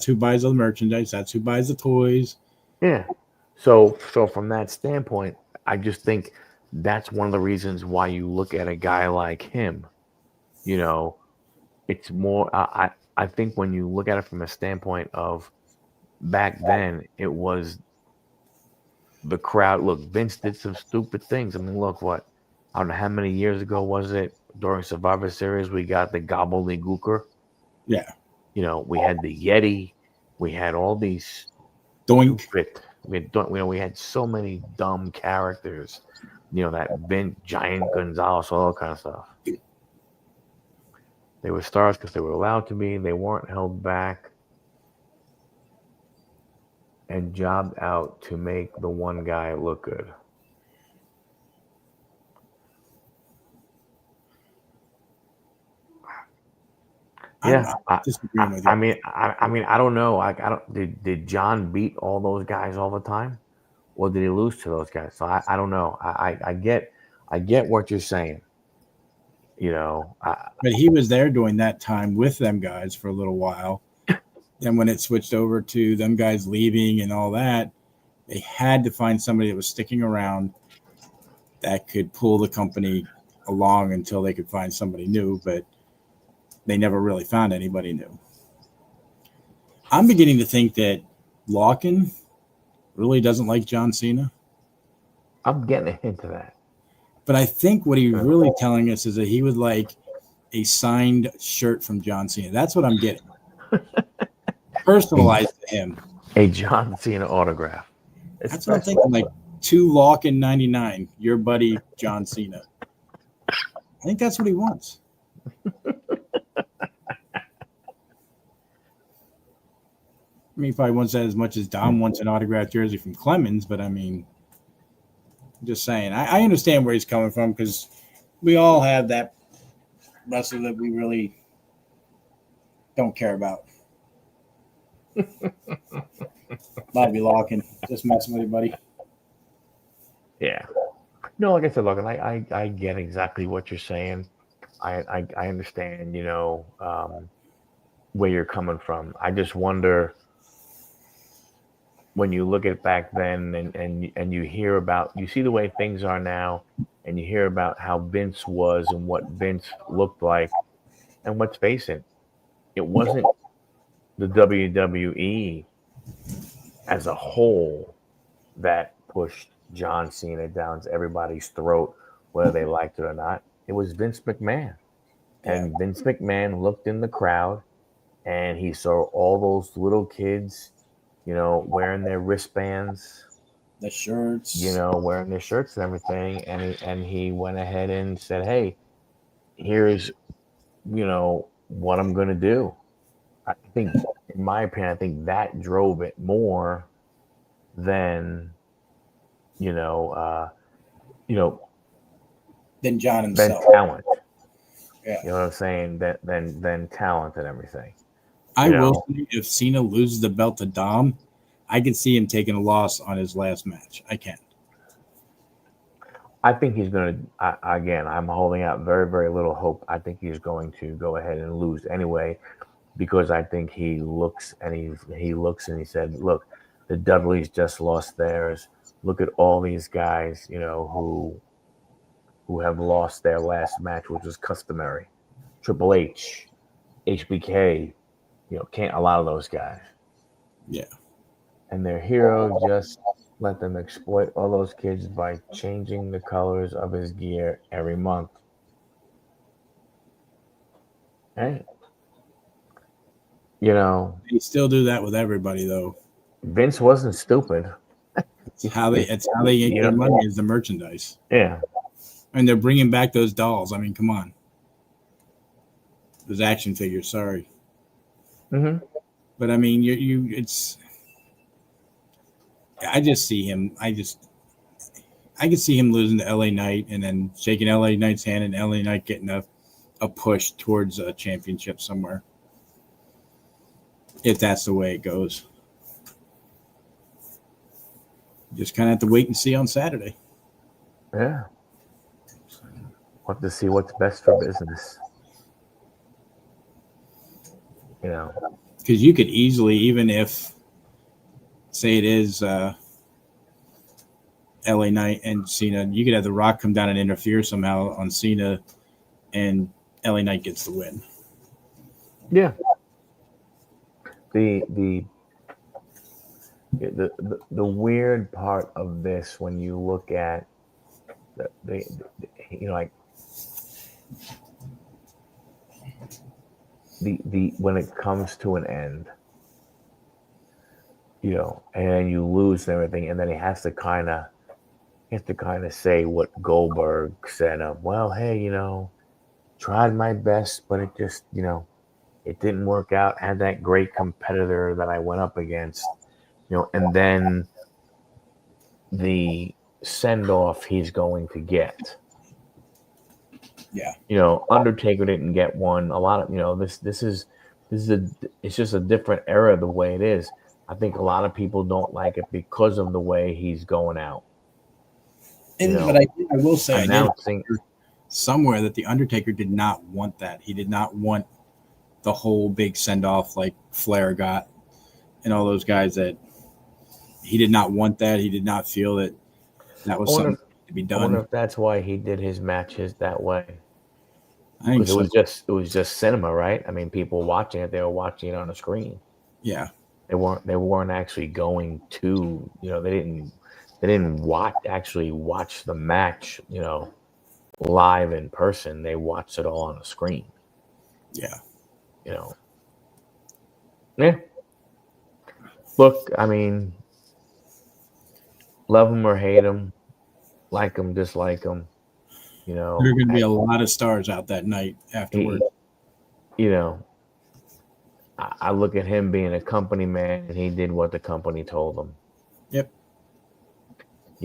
who buys all the merchandise. That's who buys the toys. Yeah. So from that standpoint, I just think that's one of the reasons why you look at a guy like him. It's more. I think when you look at it from a standpoint of back then, it was the crowd. Look, Vince did some stupid things. I mean, look what. I don't know how many years ago was it during Survivor Series we got the gobbledygooker. Yeah. We had the Yeti. We had all these Doink. stupid. We had so many dumb characters. That Vince, Giant Gonzalez, all that kind of stuff. They were stars because they were allowed to be. They weren't held back and jobbed out to make the one guy look good. Yeah, I'm disagreeing with you. I mean, I don't know. I don't. Did John beat all those guys all the time, or did he lose to those guys? So I don't know. I get what you're saying. But he was there during that time with them guys for a little while. And when it switched over to them guys leaving and all that, they had to find somebody that was sticking around that could pull the company along until they could find somebody new. But they never really found anybody new. I'm beginning to think that Larkin really doesn't like John Cena. I'm getting a hint of that. But I think what he's really telling us is that he would like a signed shirt from John Cena. That's what I'm getting. Personalized to him. A John Cena autograph. That's what I'm thinking. Like 2 Larkin 99, your buddy John Cena. I think that's what he wants. I mean, he probably wants that as much as Dom wants an autographed jersey from Clemens, but I mean, I'm just saying. I understand where he's coming from because we all have that wrestler that we really don't care about. Bobby Larkin, just messing with you, buddy. Yeah. No, like I said, look, I get exactly what you're saying. I understand, where you're coming from. I just wonder when you look at back then and you hear about, you see the way things are now, and you hear about how Vince was and what Vince looked like, and let's face it, it wasn't the WWE as a whole that pushed John Cena down to everybody's throat, whether they liked it or not. It was Vince McMahon. And Vince McMahon looked in the crowd and he saw all those little kids, wearing their wristbands, The shirts. wearing their shirts and everything. And he went ahead and said, "Hey, here's, what I'm going to do." I think, in my opinion, I think that drove it more than, you know, uh, you know, Than John than himself. talent. Yeah. You know what I'm saying? Than talent and everything. I will say, if Cena loses the belt to Dom, I can see him taking a loss on his last match. I can. I think he's going to, again, I'm holding out very, very little hope. I think he's going to go ahead and lose anyway, because I think he looks and he said, "Look, the Dudleys just lost theirs. Look at all these guys, who have lost their last match, which was customary. Triple H, HBK, can't a lot of those guys. Yeah. And their hero just let them exploit all those kids by changing the colors of his gear every month." Hey, They still do that with everybody, though. Vince wasn't stupid. It's how they get their money is the merchandise. Yeah. And they're bringing back those dolls. I mean, come on. Those action figures. Sorry. Mm-hmm. But I mean, it's. I just see him. I can see him losing to LA Knight and then shaking LA Knight's hand and LA Knight getting a push towards a championship somewhere. If that's the way it goes. Just kind of have to wait and see on Saturday. Yeah. We'll have to see what's best for business. Because you could easily, even if, say it is LA Knight and Cena, you could have The Rock come down and interfere somehow on Cena, and LA Knight gets the win. Yeah. The weird part of this, when you look at like the when it comes to an end, and you lose and everything, and then he has to kind of say what Goldberg said of, "Well, hey, tried my best, but it just, it didn't work out. Had that great competitor that I went up against, and then the send off he's going to get." Yeah. Undertaker didn't get one. A lot of, this is it's just a different era the way it is. I think a lot of people don't like it because of the way he's going out. But I will say, announcing somewhere that the Undertaker did not want that. He did not want the whole big send off like Flair got and all those guys. That he did not want that. He did not feel that was something to be done. I wonder if that's why he did his matches that way. I think so. It was just cinema, right? I mean, people watching it, they were watching it on a screen. Yeah. They weren't actually going to, they didn't watch the match, live in person. They watched it all on a screen. Yeah. Yeah. Look, I mean, love him or hate him, like him, dislike him, there are going to be a lot of stars out that night afterwards. I look at him being a company man, and he did what the company told him. Yep.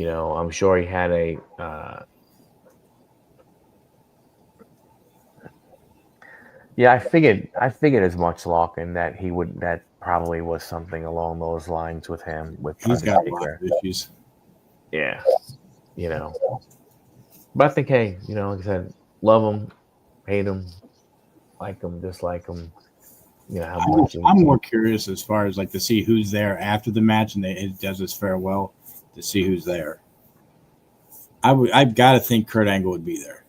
I'm sure he had a I figured as much, Larkin, that that probably was something along those lines with him, with He's Undertaker. got a lot of issues. Yeah. But I think, hey, like I said, love him, hate him, like him, dislike him. I'm more curious as far as like to see who's there after the match and it does his farewell, to see who's there. I've got to think Kurt Angle would be there.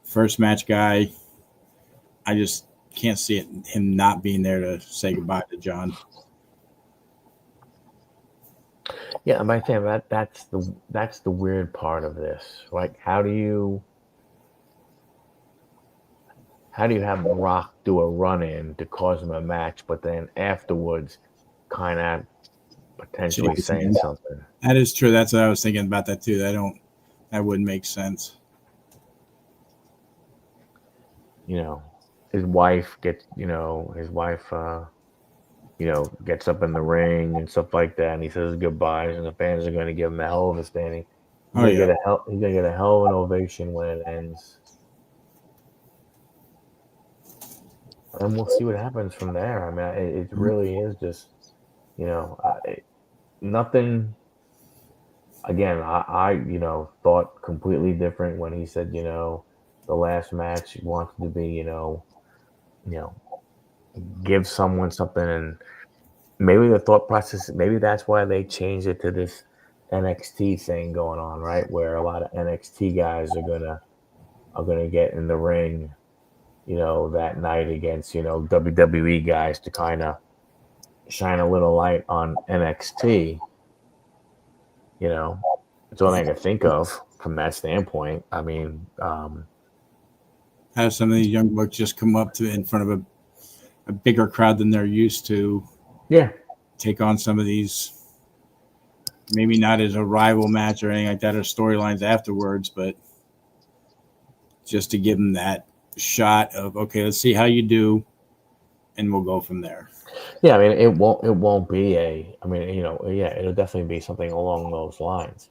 First match guy. I just can't see him not being there to say goodbye to John. Yeah, I'm saying that's the weird part of this. Like, how do you how do you have Rock do a run in to cause him a match, but then afterwards, kind of potentially saying something? That is true. That's what I was thinking about that too. That wouldn't make sense. You know, his wife gets, gets up in the ring and stuff like that, and he says goodbyes, and the fans are going to give him a hell of a standing. He's gonna get a hell of an ovation when it ends, and we'll see what happens from there. I mean, it really is just, nothing. Again, I thought completely different when he said, the last match he wanted to be, you know, give someone something, and maybe the thought process, maybe that's why they changed it to this NXT thing going on, right? Where a lot of NXT guys are gonna get in the ring, that night against, WWE guys to kind of shine a little light on NXT. It's all I can think of from that standpoint. I mean, have some of these young bucks just come up to in front of a bigger crowd than they're used to. Yeah. Take on some of these, maybe not as a rival match or anything like that, or storylines afterwards, but just to give them that shot of, okay, let's see how you do, and we'll go from there. Yeah, I mean, it won't be it'll definitely be something along those lines,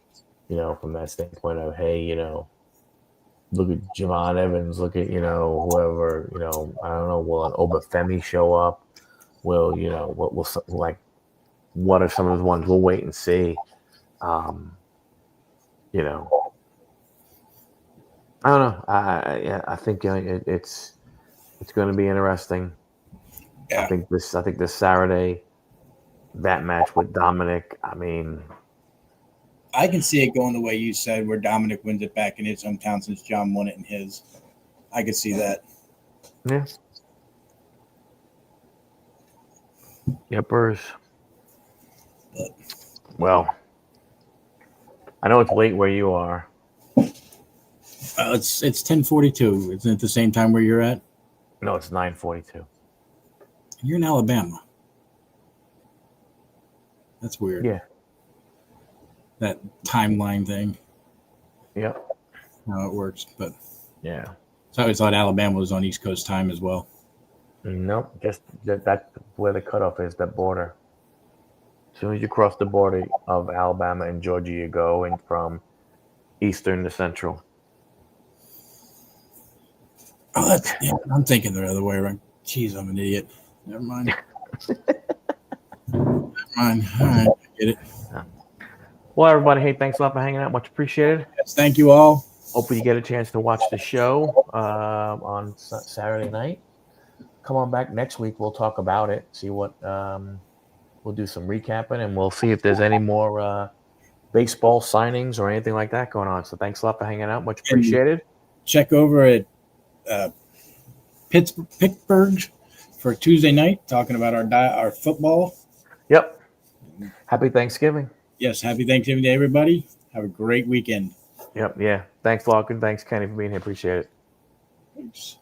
from that standpoint of, hey, look at Javon Evans, look at, whoever, I don't know, will an Obafemi show up? Will, what will, like, what are some of the ones? We'll wait and see. I don't know. I think it's going to be interesting. Yeah. I think this Saturday, that match with Dominic. I mean, I can see it going the way you said, where Dominic wins it back in his hometown since John won it in his. I could see that. Yeah. Yepers. Well, I know it's late where you are. It's 10:42. Isn't it the same time where you're at? No, it's 9:42. You're in Alabama. That's weird. Yeah. That timeline thing. Yep. How it works, but yeah. So I always thought Alabama was on East Coast time as well. Nope, just that's where the cutoff is. That border. As soon as you cross the border of Alabama and Georgia, you go in from Eastern to Central. Oh, I'm thinking the other way around. Jeez, I'm an idiot. Never mind. Never mind. All right, I get it. Well, everybody, hey, thanks a lot for hanging out. Much appreciated. Yes, thank you all. Hopefully you get a chance to watch the show on Saturday night. Come on back next week. We'll talk about it. See what we'll do some recapping, and we'll see if there's any more baseball signings or anything like that going on. So thanks a lot for hanging out. Much appreciated. Check over at Pittsburgh for Tuesday night, talking about our football. Yep. Happy Thanksgiving. Yes, happy Thanksgiving to everybody. Have a great weekend. Yep. Yeah. Thanks, Larkin. Thanks, Kenny, for being here. Appreciate it. Thanks.